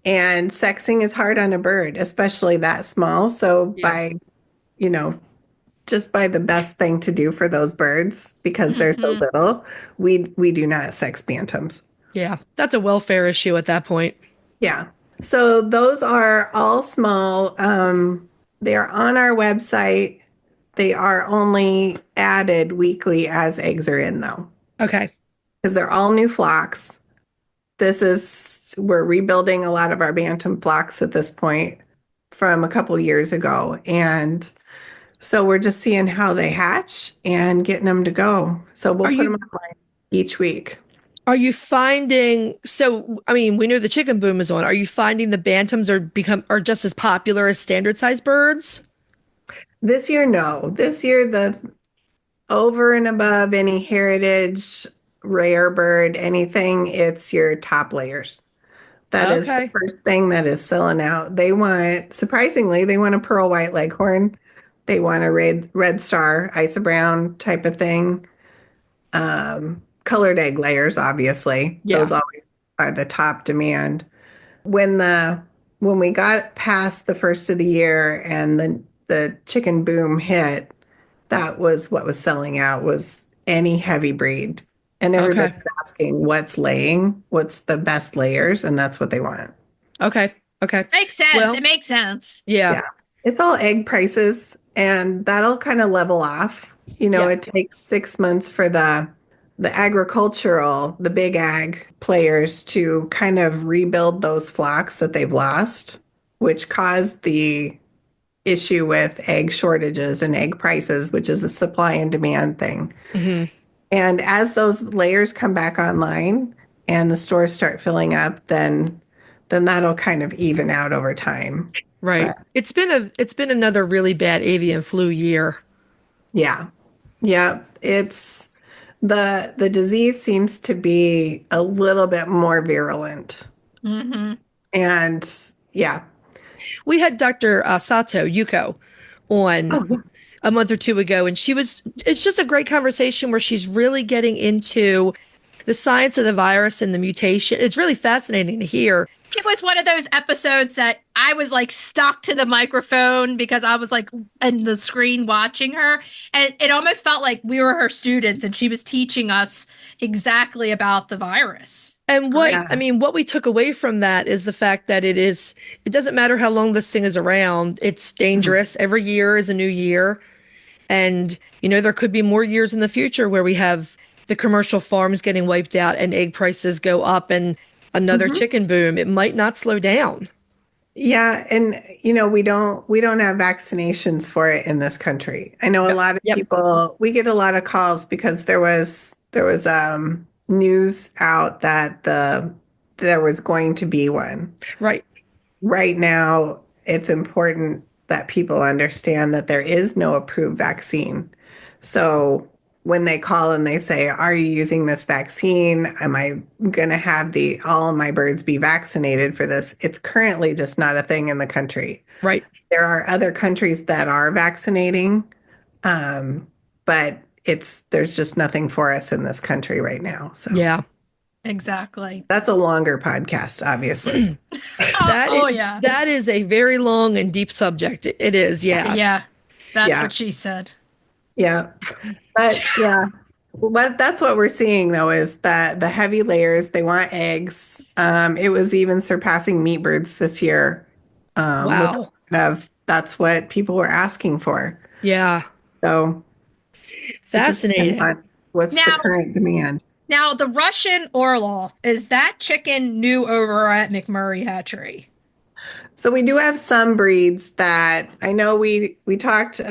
Speaker 5: and sexing is hard on a bird, especially that small. So just by the best thing to do for those birds, because they're so little, we do not sex bantams.
Speaker 3: Yeah. That's a welfare issue at that point.
Speaker 5: Yeah. So those are all small. They are on our website. They are only added weekly as eggs are in, though.
Speaker 3: Okay.
Speaker 5: Because they're all new flocks. We're rebuilding a lot of our bantam flocks at this point from a couple years ago. And so we're just seeing how they hatch and getting them to go. So we'll put them online each week.
Speaker 3: Are you finding, we know the chicken boom is on. Are you finding the bantams are just as popular as standard size birds?
Speaker 5: This year, no. This year, the over and above any heritage, rare bird, anything, it's your top layers. That is the first thing that is selling out. Surprisingly, they want a pearl white leghorn. They want a red star, Isa Brown type of thing. Colored egg layers, obviously. Yeah. Those always are the top demand. When we got past the first of the year and the chicken boom hit, that was what was selling out, was any heavy breed. And everybody's asking what's the best layers, and that's what they want.
Speaker 3: Okay.
Speaker 2: Makes sense. Well, it makes sense.
Speaker 3: Yeah.
Speaker 5: It's all egg prices, and that'll kind of level off. It takes 6 months for the big ag players to kind of rebuild those flocks that they've lost, which caused the issue with egg shortages and egg prices, which is a supply and demand thing. Mm-hmm. And as those layers come back online and the stores start filling up, then that'll kind of even out over time.
Speaker 3: Right. But it's been another really bad avian flu year.
Speaker 5: Yeah. Yeah. It's the disease seems to be a little bit more virulent. Mm-hmm. And yeah.
Speaker 3: We had Dr. Sato Yuko on a month or two ago, and it's just a great conversation where she's really getting into the science of the virus and the mutation. It's really fascinating to hear.
Speaker 2: It was one of those episodes that I was like stuck to the microphone because I was like in the screen watching her. And it almost felt like we were her students and she was teaching us exactly about the virus.
Speaker 3: And what we took away from that is the fact that it doesn't matter how long this thing is around. It's dangerous. Mm-hmm. Every year is a new year. And, there could be more years in the future where we have the commercial farms getting wiped out and egg prices go up and another chicken boom. It might not slow down.
Speaker 5: Yeah. And, we don't have vaccinations for it in this country. I know a lot of people, we get a lot of calls because there was news out that there was going to be one.
Speaker 3: Right.
Speaker 5: Right now, it's important that people understand that there is no approved vaccine. So when they call and they say, are you using this vaccine? Am I going to have all of my birds be vaccinated for this? It's currently just not a thing in the country.
Speaker 3: Right.
Speaker 5: There are other countries that are vaccinating, but there's just nothing for us in this country right now. So
Speaker 3: yeah.
Speaker 2: Exactly.
Speaker 5: That's a longer podcast, obviously.
Speaker 2: Yeah.
Speaker 3: That is a very long and deep subject. It is, yeah.
Speaker 2: Yeah. That's
Speaker 5: Yeah.
Speaker 2: what she said.
Speaker 5: Yeah. But yeah, that's what we're seeing though, is that the heavy layers, they want eggs. It was even surpassing meat birds this year.
Speaker 3: Wow.
Speaker 5: That's what people were asking for.
Speaker 3: Yeah.
Speaker 5: So it just depends
Speaker 3: Fascinating.
Speaker 5: on what's the
Speaker 2: Now-
Speaker 5: current demand.
Speaker 2: Now, the Russian Orloff, is that chicken new over at McMurray Hatchery?
Speaker 5: So we do have some breeds that I know we've talked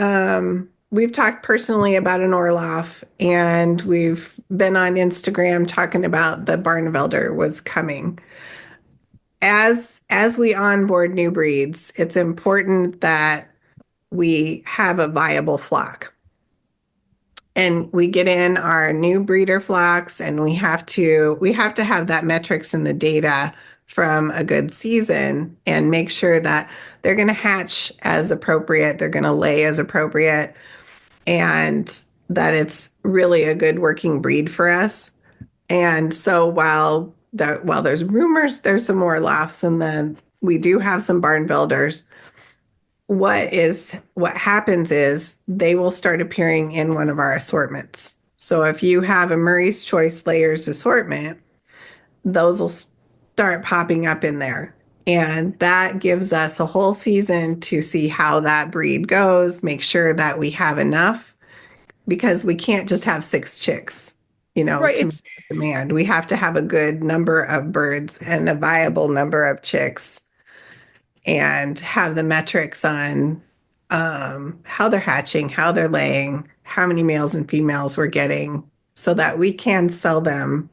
Speaker 5: personally about an Orloff, and we've been on Instagram talking about the Barnevelder was coming. As we onboard new breeds, it's important that we have a viable flock. And we get in our new breeder flocks, and we have to have that metrics in the data from a good season and make sure that they're going to hatch as appropriate, they're going to lay as appropriate, and that it's really a good working breed for us. And so while there's rumors, there's some more laughs, and then we do have some barn builders. What happens is they will start appearing in one of our assortments. So if you have a Murray's Choice Layers assortment, those will start popping up in there. And that gives us a whole season to see how that breed goes, make sure that we have enough, because we can't just have 6 chicks,
Speaker 3: Right,
Speaker 5: to meet the demand. We have to have a good number of birds and a viable number of chicks, and have the metrics on how they're hatching, how they're laying, how many males and females we're getting, so that we can sell them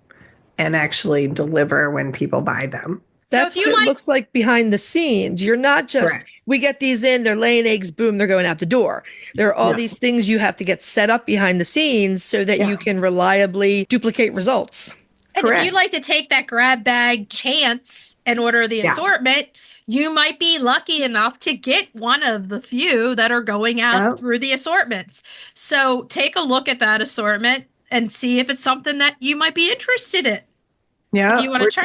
Speaker 5: and actually deliver when people buy them.
Speaker 3: That's
Speaker 2: So if
Speaker 3: what
Speaker 2: you
Speaker 3: it looks like behind the scenes. You're not just,
Speaker 5: Correct.
Speaker 3: we get these in, they're laying eggs, boom, they're going out the door. There are all
Speaker 5: No.
Speaker 3: these things you have to get set up behind the scenes so that
Speaker 5: Yeah.
Speaker 3: you can reliably duplicate results.
Speaker 2: And if
Speaker 5: Correct.
Speaker 2: you like to take that grab bag chance and order the
Speaker 5: Yeah.
Speaker 2: assortment, you might be lucky enough to get one of the few that are going out
Speaker 5: Yeah.
Speaker 2: through the assortments. So take a look at that assortment and see if it's something that you might be interested in.
Speaker 5: Yeah,
Speaker 2: If you wanna try.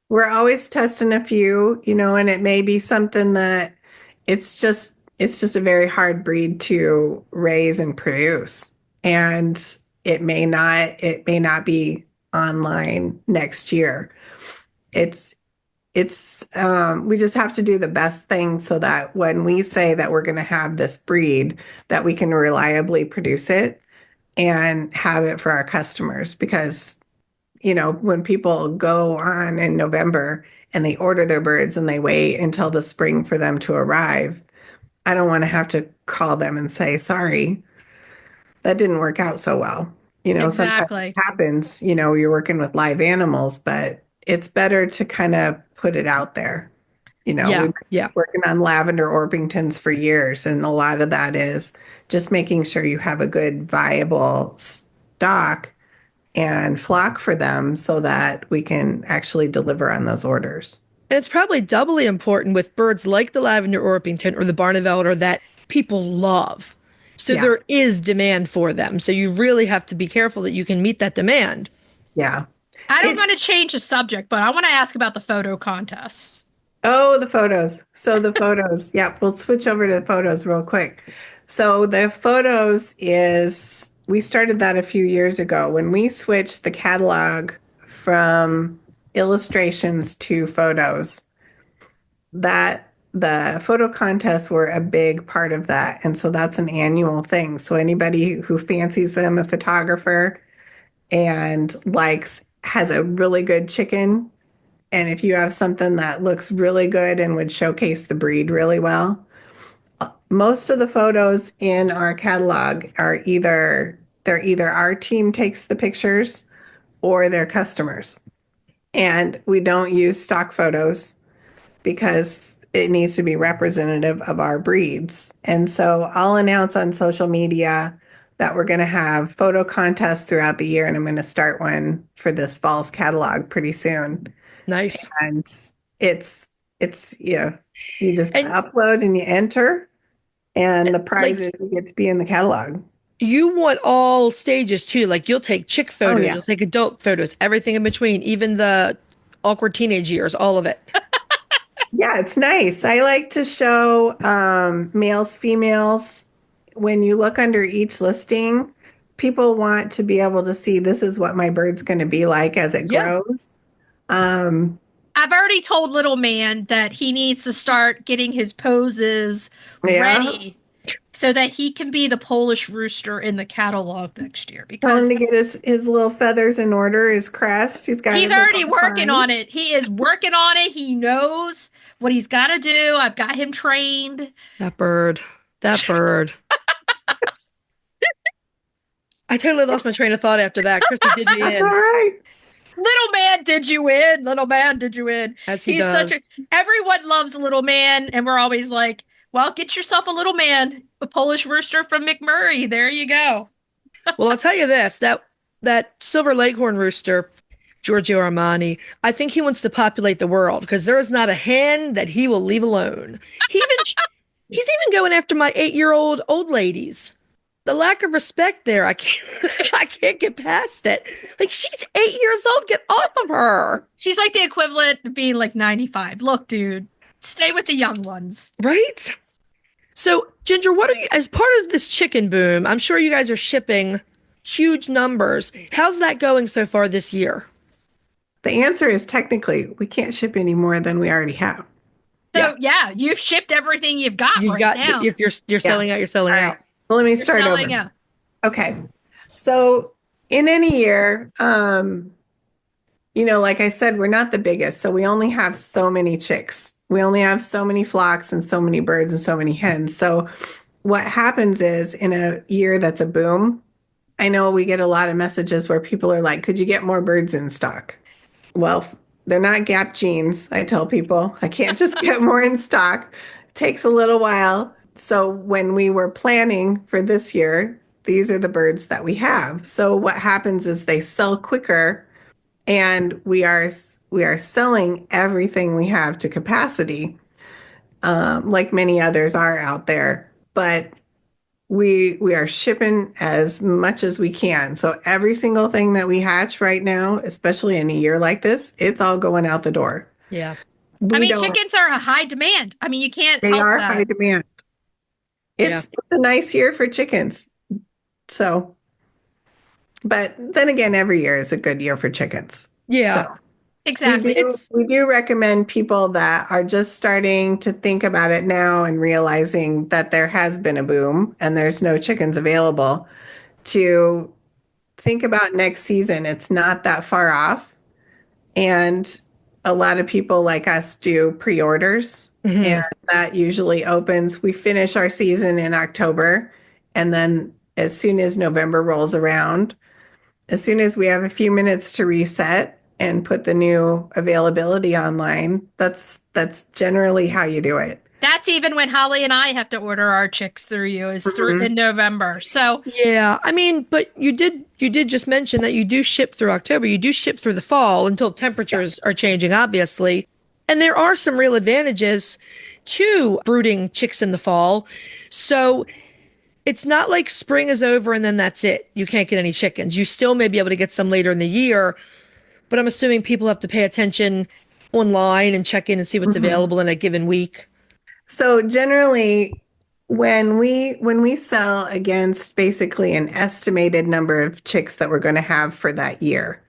Speaker 5: We're always testing a few, and it may be something that it's just a very hard breed to raise and produce, and it may not be online next year. It's we just have to do the best thing so that when we say that we're going to have this breed, that we can reliably produce it and have it for our customers. Because when people go on in November and they order their birds and they wait until the spring for them to arrive, I don't want to have to call them and say, sorry, that didn't work out so well. Sometimes
Speaker 2: Exactly.
Speaker 5: it happens, you're working with live animals, but it's better to kind of put it out there. We've been working on lavender Orpingtons for years, and a lot of that is just making sure you have a good, viable stock and flock for them so that we can actually deliver on those orders.
Speaker 3: And it's probably doubly important with birds like the lavender Orpington or the Barnevelder that people love. So
Speaker 5: Yeah.
Speaker 3: there is demand for them. So you really have to be careful that you can meet that demand.
Speaker 5: Yeah.
Speaker 2: I don't want to change the subject, but I want to ask about the photo contest.
Speaker 5: Oh, the photos. So the photos. Yeah, we'll switch over to the photos real quick. So the photos we started that a few years ago when we switched the catalog from illustrations to photos. That the photo contests were a big part of that. And so that's an annual thing. So anybody who fancies them a photographer and has a really good chicken, and if you have something that looks really good and would showcase the breed really well, most of the photos in our catalog are either our team takes the pictures or they're customers. And we don't use stock photos because it needs to be representative of our breeds. And so I'll announce on social media that we're going to have photo contests throughout the year, and I'm going to start one for this fall's catalog pretty soon.
Speaker 3: Nice.
Speaker 5: And it's you just upload and you enter, and the prize is you get to be in the catalog.
Speaker 3: you want all stages too. Like you'll take chick photos,
Speaker 5: yeah.
Speaker 3: you'll take adult photos, everything in between, even the awkward teenage years, all of it.
Speaker 5: Yeah, it's nice. I like to show males, females. When you look under each listing, people want to be able to see this is what my bird's going to be like as it
Speaker 3: Yeah.
Speaker 5: grows. Um,
Speaker 2: I've already told little man that he needs to start getting his poses
Speaker 5: Yeah.
Speaker 2: ready so that he can be the Polish rooster in the catalog next year.
Speaker 5: Tell him
Speaker 2: Because
Speaker 5: to get his little feathers in order, his crest. He's got.
Speaker 2: he's
Speaker 5: his
Speaker 2: already
Speaker 5: little
Speaker 2: working
Speaker 5: sign.
Speaker 2: on it. He is working on it. He knows what he's got to do. I've got him trained.
Speaker 3: That bird. That bird. I totally lost my train of thought after that. Chrissy did me
Speaker 5: That's
Speaker 3: in,
Speaker 5: all right.
Speaker 2: Little man, did you win? Little man, did you win?
Speaker 3: as he
Speaker 2: He's
Speaker 3: does.
Speaker 2: such a everyone loves a little man, and we're always like, well, get yourself a little man, a Polish rooster from McMurray. There you go.
Speaker 3: Well, I'll tell you this, that silver leghorn rooster, Giorgio Armani, I think he wants to populate the world because there is not a hen that he will leave alone. He's even going after my 8-year-old old ladies. The lack of respect there, I can't get past it. Like she's 8 years old, get off of her.
Speaker 2: She's like the equivalent of being like 95. Look, dude, stay with the young ones.
Speaker 3: Right? So, Ginger, what are you, as part of this chicken boom, I'm sure you guys are shipping huge numbers. How's that going so far this year?
Speaker 5: The answer is technically we can't ship any more than we already have.
Speaker 2: So yeah, you've shipped everything you've got now.
Speaker 3: If you're selling out, you're selling
Speaker 5: All
Speaker 3: out.
Speaker 5: right. Well, let me
Speaker 2: You're
Speaker 5: start
Speaker 2: selling
Speaker 5: over.
Speaker 2: out.
Speaker 5: Okay. So in any year, like I said, we're not the biggest. So we only have so many chicks. We only have so many flocks and so many birds and so many hens. So what happens is in a year that's a boom, I know we get a lot of messages where people are like, could you get more birds in stock? Well, they're not gap jeans. I tell people I can't just get more in stock. It takes a little while. So when we were planning for this year, these are the birds that we have. So what happens is they sell quicker, and we are selling everything we have to capacity, like many others are out there. But we are shipping as much as we can. So every single thing that we hatch right now, especially in a year like this, it's all going out the door.
Speaker 3: Yeah.
Speaker 2: Chickens are a high demand. I mean, you can't
Speaker 5: They
Speaker 2: help
Speaker 5: are
Speaker 2: that.
Speaker 5: high demand. It's a nice year for chickens. So, but then again, every year is a good year for chickens.
Speaker 3: Yeah.
Speaker 5: So
Speaker 2: Exactly.
Speaker 5: we do recommend people that are just starting to think about it now and realizing that there has been a boom and there's no chickens available to think about next season. It's not that far off. And a lot of people like us do pre-orders, and that usually opens. We finish our season in October, and then as soon as November rolls around, as soon as we have a few minutes to reset and put the new availability online, that's generally how you do it.
Speaker 2: That's even when Holly and I have to order our chicks through you is through in November. So
Speaker 3: Yeah. I mean, but you did just mention that you do ship through October. You do ship through the fall until temperatures are changing, obviously. And there are some real advantages to brooding chicks in the fall. So it's not like spring is over and then that's it. You can't get any chickens. You still may be able to get some later in the year, but I'm assuming people have to pay attention online and check in and see what's available in a given week.
Speaker 5: So generally, when we sell against basically an estimated number of chicks that we're going to have for that year,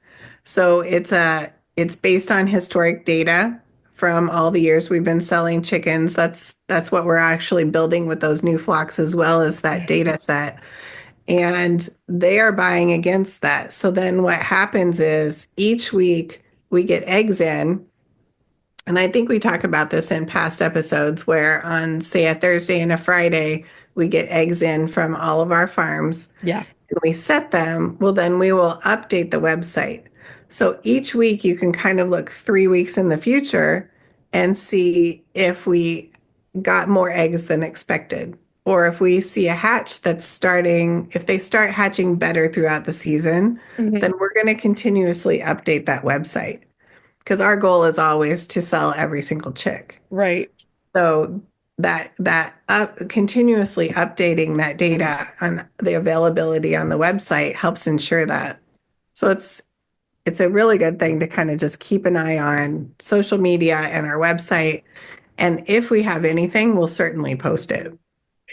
Speaker 5: so it's based on historic data from all the years we've been selling chickens. That's what we're actually building with those new flocks, as well as that data set. And they are buying against that. So then what happens is each week we get eggs in. And I think we talk about this in past episodes where on, say, a Thursday and a Friday, we get eggs in from all of our farms.
Speaker 3: Yeah.
Speaker 5: And we set them. Well, then we will update the website. So each week you can kind of look 3 weeks in the future and see if we got more eggs than expected. Or if we see a hatch that's starting, if they start hatching better throughout the season, then we're going to continuously update that website. Because our goal is always to sell every single chick.
Speaker 3: Right.
Speaker 5: So continuously updating that data on the availability on the website helps ensure that. So it's a really good thing to kind of just keep an eye on social media and our website. And if we have anything, we'll certainly post it.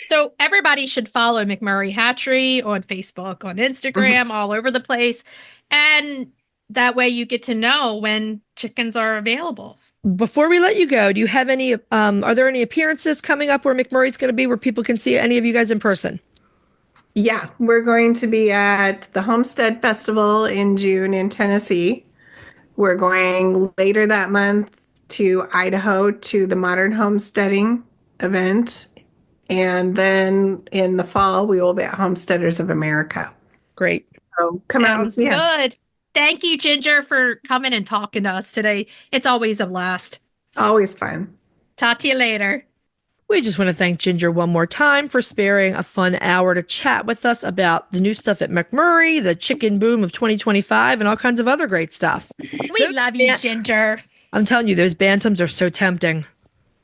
Speaker 2: So everybody should follow McMurray Hatchery on Facebook, on Instagram, all over the place. And that way you get to know when chickens are available.
Speaker 3: Before we let you go, do you have any, are there any appearances coming up where McMurray's going to be, where people can see any of you guys in person?
Speaker 5: Yeah, we're going to be at the Homestead Festival in June in Tennessee. We're going later that month to Idaho to the Modern Homesteading event. And then in the fall, we will be at Homesteaders of America.
Speaker 3: Great.
Speaker 5: So come out and see us.
Speaker 2: Good. Thank you, Ginger, for coming and talking to us today. It's always a blast.
Speaker 5: Always fun.
Speaker 2: Talk to you later.
Speaker 3: We just want to thank Ginger one more time for sparing a fun hour to chat with us about the new stuff at McMurray, the chicken boom of 2025, and all kinds of other great stuff.
Speaker 2: We love you, Ginger.
Speaker 3: I'm telling you, those bantams are so tempting.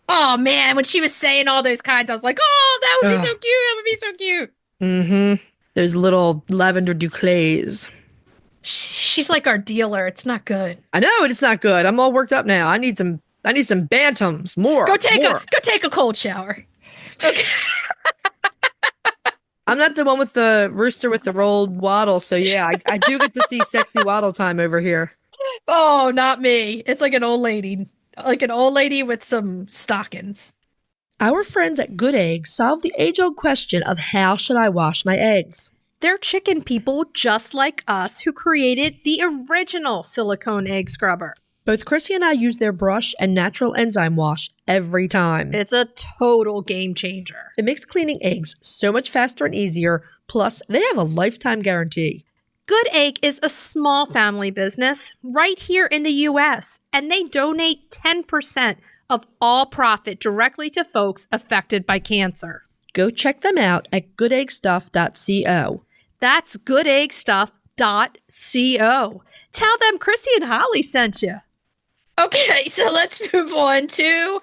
Speaker 2: Oh, man. When she was saying all those kinds, I was like, oh, that would be so cute. That would be so cute.
Speaker 3: Mm-hmm. Those little lavender duclays.
Speaker 2: She's like our dealer. It's not good.
Speaker 3: I know it's not good. I'm all worked up now. I need some bantams. More.
Speaker 2: Go take a cold shower. Okay.
Speaker 3: I'm not the one with the rooster with the rolled waddle, so yeah, I do get to see sexy waddle time over here.
Speaker 2: Oh, not me. It's like an old lady with some stockings.
Speaker 4: Our friends at Good Eggs solve the age-old question of how should I wash my eggs?
Speaker 2: They're chicken people just like us who created the original silicone egg scrubber.
Speaker 4: Both Chrissy and I use their brush and natural enzyme wash every time.
Speaker 2: It's a total game changer.
Speaker 4: It makes cleaning eggs so much faster and easier. Plus, they have a lifetime guarantee.
Speaker 2: Good Egg is a small family business right here in the U.S., and they donate 10% of all profit directly to folks affected by cancer.
Speaker 4: Go check them out at goodeggstuff.co.
Speaker 2: That's goodeggstuff.co. Tell them Chrisie&Holly sent you. Okay, so let's move on to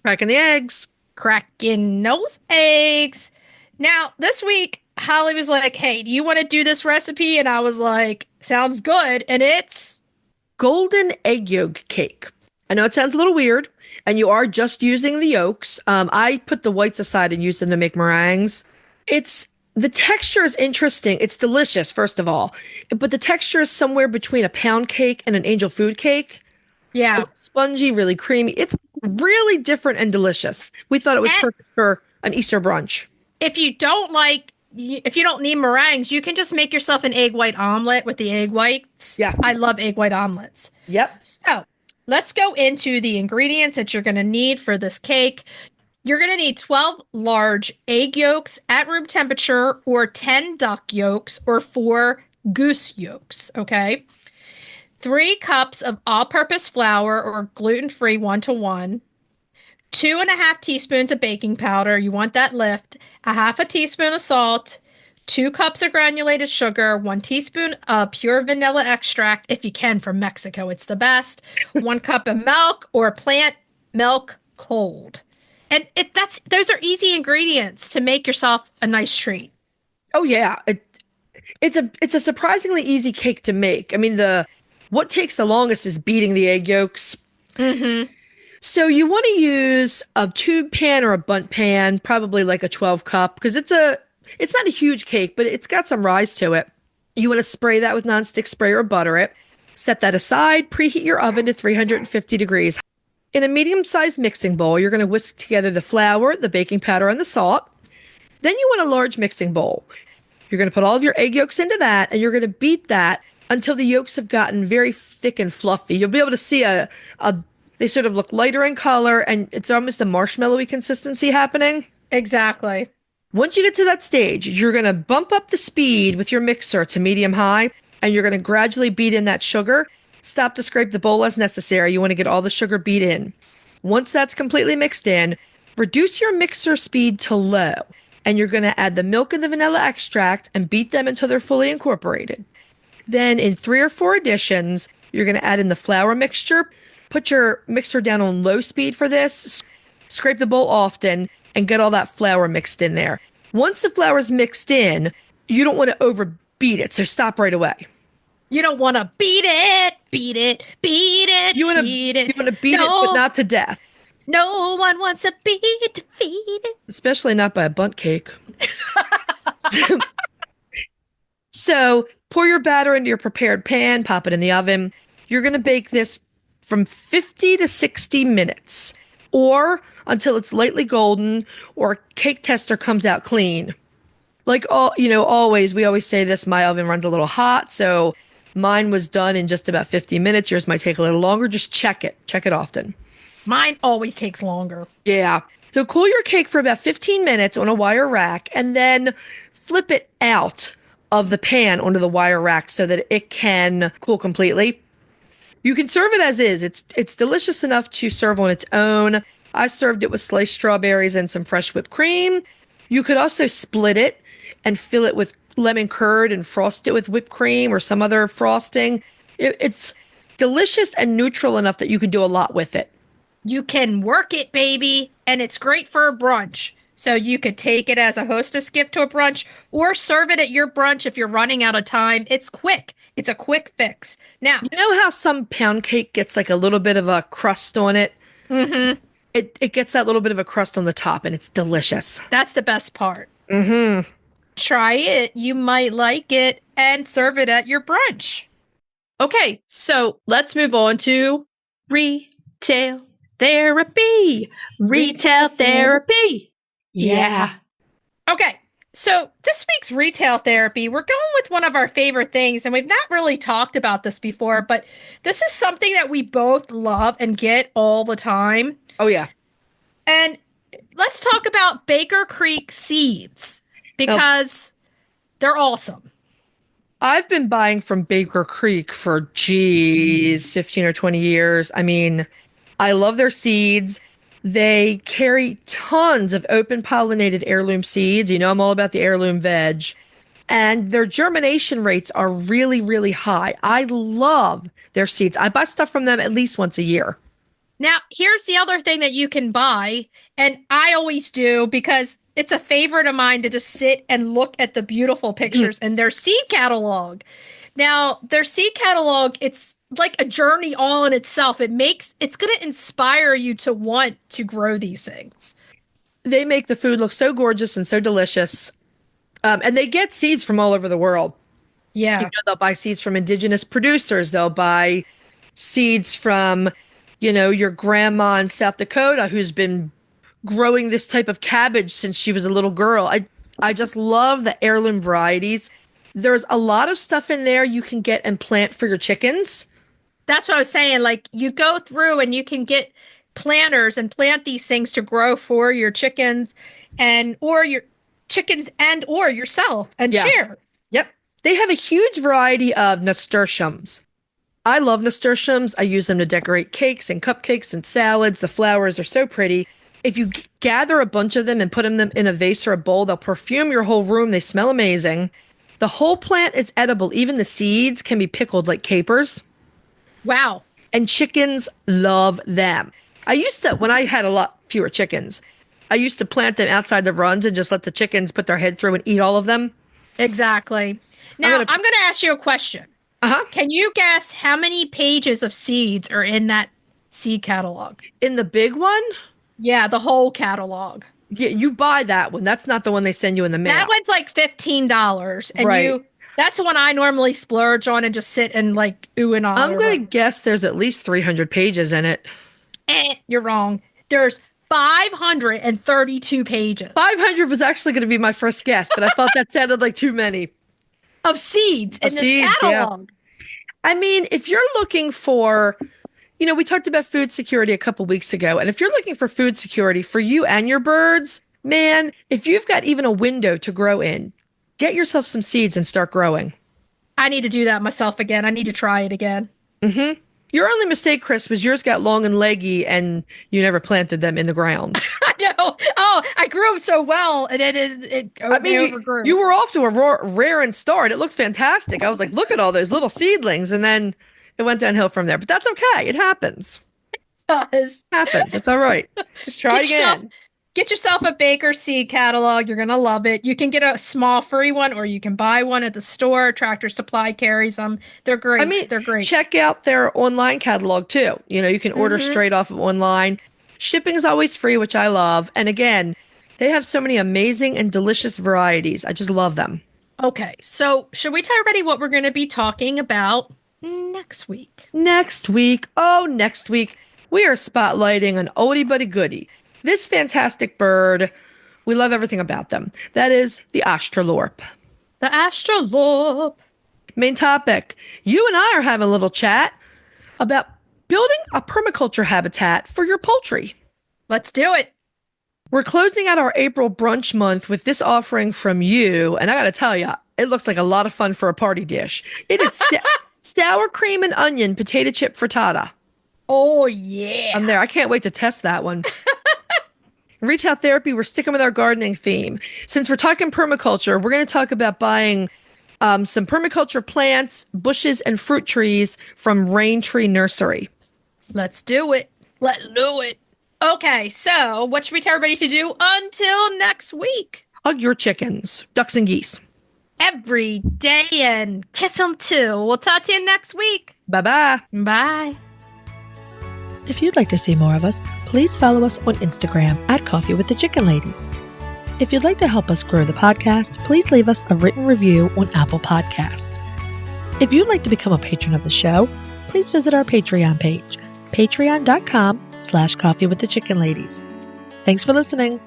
Speaker 3: Cracking the eggs.
Speaker 2: cracking those eggs. Now, this week, Holly was like, hey, do you want to do this recipe? And I was like, sounds good. And it's
Speaker 3: Golden egg yolk cake. I know it sounds a little weird, and you are just using the yolks. I put the whites aside and used them to make meringues. The texture is interesting. It's delicious, first of all, but the texture is somewhere between a pound cake and an angel food cake.
Speaker 2: yeah.
Speaker 3: It's spongy, really creamy. It's really different and delicious. We thought it was perfect for an Easter brunch.
Speaker 2: If you don't need meringues, you can just make yourself an egg white omelet with the egg whites.
Speaker 3: Yeah.
Speaker 2: I love egg white omelets.
Speaker 3: Yep.
Speaker 2: So let's go into the ingredients that you're going to need for this cake. You're going to need 12 large egg yolks at room temperature, or 10 duck yolks, or 4 goose yolks, okay? 3 cups of all-purpose flour, or gluten-free 1-to-1. 2.5 teaspoons of baking powder. You want that lift. 1/2 teaspoon of salt. 2 cups of granulated sugar. 1 teaspoon of pure vanilla extract, if you can, from Mexico. It's the best. 1 cup of milk, or plant milk cold. And those are easy ingredients to make yourself a nice treat.
Speaker 3: Oh yeah, it's a surprisingly easy cake to make. I mean, what takes the longest is beating the egg yolks.
Speaker 2: Mm-hmm.
Speaker 3: So you want to use a tube pan or a bundt pan, probably like a 12 cup, because it's not a huge cake, but it's got some rise to it. You want to spray that with nonstick spray or butter it. Set that aside. Preheat your oven to 350 degrees. In a medium-sized mixing bowl, you're going to whisk together the flour, the baking powder, and the salt. Then you want a large mixing bowl. You're going to put all of your egg yolks into that, and you're going to beat that until the yolks have gotten very thick and fluffy. You'll be able to see they sort of look lighter in color, and it's almost a marshmallowy consistency happening.
Speaker 2: Exactly.
Speaker 3: Once you get to that stage, you're going to bump up the speed with your mixer to medium-high, and you're going to gradually beat in that sugar. Stop to scrape the bowl as necessary. You want to get all the sugar beat in. Once that's completely mixed in, reduce your mixer speed to low, and you're going to add the milk and the vanilla extract and beat them until they're fully incorporated. Then in 3 or 4 additions, you're going to add in the flour mixture. Put your mixer down on low speed for this. scrape the bowl often, and get all that flour mixed in there. Once the flour's mixed in, you don't want to overbeat it, so stop right away.
Speaker 2: You don't want to beat it.
Speaker 3: You want to beat it, but not to death.
Speaker 2: No one wants to be defeated.
Speaker 3: Especially not by a bundt cake. So pour your batter into your prepared pan, pop it in the oven. You're going to bake this from 50 to 60 minutes or until it's lightly golden or cake tester comes out clean. Like always, we always say this, my oven runs a little hot. So mine was done in just about 50 minutes. Yours might take a little longer. Just check it. Check it often.
Speaker 2: Mine always takes longer.
Speaker 3: Yeah. So cool your cake for about 15 minutes on a wire rack and then flip it out of the pan onto the wire rack so that it can cool completely. You can serve it as is. It's delicious enough to serve on its own. I served it with sliced strawberries and some fresh whipped cream. You could also split it and fill it with lemon curd and frost it with whipped cream or some other frosting. It's delicious and neutral enough that you can do a lot with it.
Speaker 2: You can work it, baby, and it's great for a brunch. So you could take it as a hostess gift to a brunch or serve it at your brunch if you're running out of time. It's quick. It's a quick fix. Now,
Speaker 3: you know how some pound cake gets like a little bit of a crust on it?
Speaker 2: Mm-hmm.
Speaker 3: It gets that little bit of a crust on the top, and it's delicious.
Speaker 2: That's the best part.
Speaker 3: Mm-hmm.
Speaker 2: Try it. You might like it and serve it at your brunch. Okay, so let's move on to retail therapy. Retail therapy. Yeah. Okay, so this week's retail therapy, we're going with one of our favorite things, and we've not really talked about this before, but this is something that we both love and get all the time.
Speaker 3: Oh, yeah.
Speaker 2: And let's talk about Baker Creek seeds because they're awesome.
Speaker 3: I've been buying from Baker Creek for, 15 or 20 years. I mean, I love their seeds. They carry tons of open pollinated heirloom seeds. You know, I'm all about the heirloom veg. And their germination rates are really, really high. I love their seeds. I buy stuff from them at least once a year.
Speaker 2: Now, here's the other thing that you can buy, and I always do because it's a favorite of mine to just sit and look at the beautiful pictures in their seed catalog. Now, their seed catalog, it's like a journey all in itself. It's going to inspire you to want to grow these things.
Speaker 3: They make the food look so gorgeous and so delicious. And they get seeds from all over the world.
Speaker 2: Yeah.
Speaker 3: You know, they'll buy seeds from indigenous producers. They'll buy seeds from, your grandma in South Dakota who's been growing this type of cabbage since she was a little girl. I just love the heirloom varieties. There's a lot of stuff in there you can get and plant for your chickens.
Speaker 2: That's what I was saying. Like, you go through and you can get planters and plant these things to grow for your chickens or yourself and share.
Speaker 3: Yep. They have a huge variety of nasturtiums. I love nasturtiums. I use them to decorate cakes and cupcakes and salads. The flowers are so pretty. If you gather a bunch of them and put them in a vase or a bowl, they'll perfume your whole room. They smell amazing. The whole plant is edible. Even the seeds can be pickled like capers.
Speaker 2: Wow.
Speaker 3: And chickens love them. I used to, when I had a lot fewer chickens, I used to plant them outside the runs and just let the chickens put their head through and eat all of them.
Speaker 2: Exactly. Now, I'm going to ask you a question. Can you guess how many pages of seeds are in that seed catalog?
Speaker 3: In the big one?
Speaker 2: Yeah, the whole catalog.
Speaker 3: Yeah, you buy that one. That's not the one they send you in the mail.
Speaker 2: That one's like $15. And
Speaker 3: right.
Speaker 2: That's the one I normally splurge on and just sit and like ooh and ah.
Speaker 3: I'm going to guess there's at least 300 pages in it.
Speaker 2: You're wrong. There's 532 pages.
Speaker 3: 500 was actually going to be my first guess, but I thought that sounded like too many.
Speaker 2: Of seeds in this catalog.
Speaker 3: Yeah. I mean, if you're looking for, we talked about food security a couple weeks ago, and if you're looking for food security for you and your birds, man, if you've got even a window to grow in, get yourself some seeds and start growing.
Speaker 2: I need to do that myself again. I need to try it again.
Speaker 3: Mm-hmm. Your only mistake, Chris, was yours got long and leggy and you never planted them in the ground.
Speaker 2: I know. Oh, I grew them so well and it overgrew.
Speaker 3: You were off to a raring start. It looked fantastic. I was like, look at all those little seedlings. And then it went downhill from there. But that's okay. It happens.
Speaker 2: does.
Speaker 3: Happens. It's all right. Just try again.
Speaker 2: Get yourself a Baker Seed catalog. You're going to love it. You can get a small free one or you can buy one at the store. Tractor Supply carries them. They're great.
Speaker 3: I mean,
Speaker 2: they're great.
Speaker 3: Check out their online catalog too. You can order straight off of online. Shipping is always free, which I love. And again, they have so many amazing and delicious varieties. I just love them.
Speaker 2: Okay, so should we tell everybody what we're going to be talking about next week?
Speaker 3: Next week, we are spotlighting an oldie but a goodie. This fantastic bird, we love everything about them. That is the Astrolorp.
Speaker 2: The Astrolorp.
Speaker 3: Main topic, you and I are having a little chat about building a permaculture habitat for your poultry.
Speaker 2: Let's do it.
Speaker 3: We're closing out our April brunch month with this offering from you, and I got to tell you, it looks like a lot of fun for a party dish. It is sour cream and onion potato chip frittata.
Speaker 2: Oh, yeah.
Speaker 3: I'm there. I can't wait to test that one. Retail therapy, we're sticking with our gardening theme. Since we're talking permaculture, we're going to talk about buying some permaculture plants, bushes, and fruit trees from Rain Tree Nursery.
Speaker 2: Let's do it. Let's do it. Okay, so what should we tell everybody to do until next week?
Speaker 3: Hug your chickens, ducks and geese.
Speaker 2: Every day and kiss them too. We'll talk to you next week.
Speaker 3: Bye-bye.
Speaker 2: Bye.
Speaker 4: If you'd like to see more of us, please follow us on Instagram at Coffee with the Chicken Ladies. If you'd like to help us grow the podcast, please leave us a written review on Apple Podcasts. If you'd like to become a patron of the show, please visit our Patreon page, patreon.com/coffeewiththechickenladies. Thanks for listening.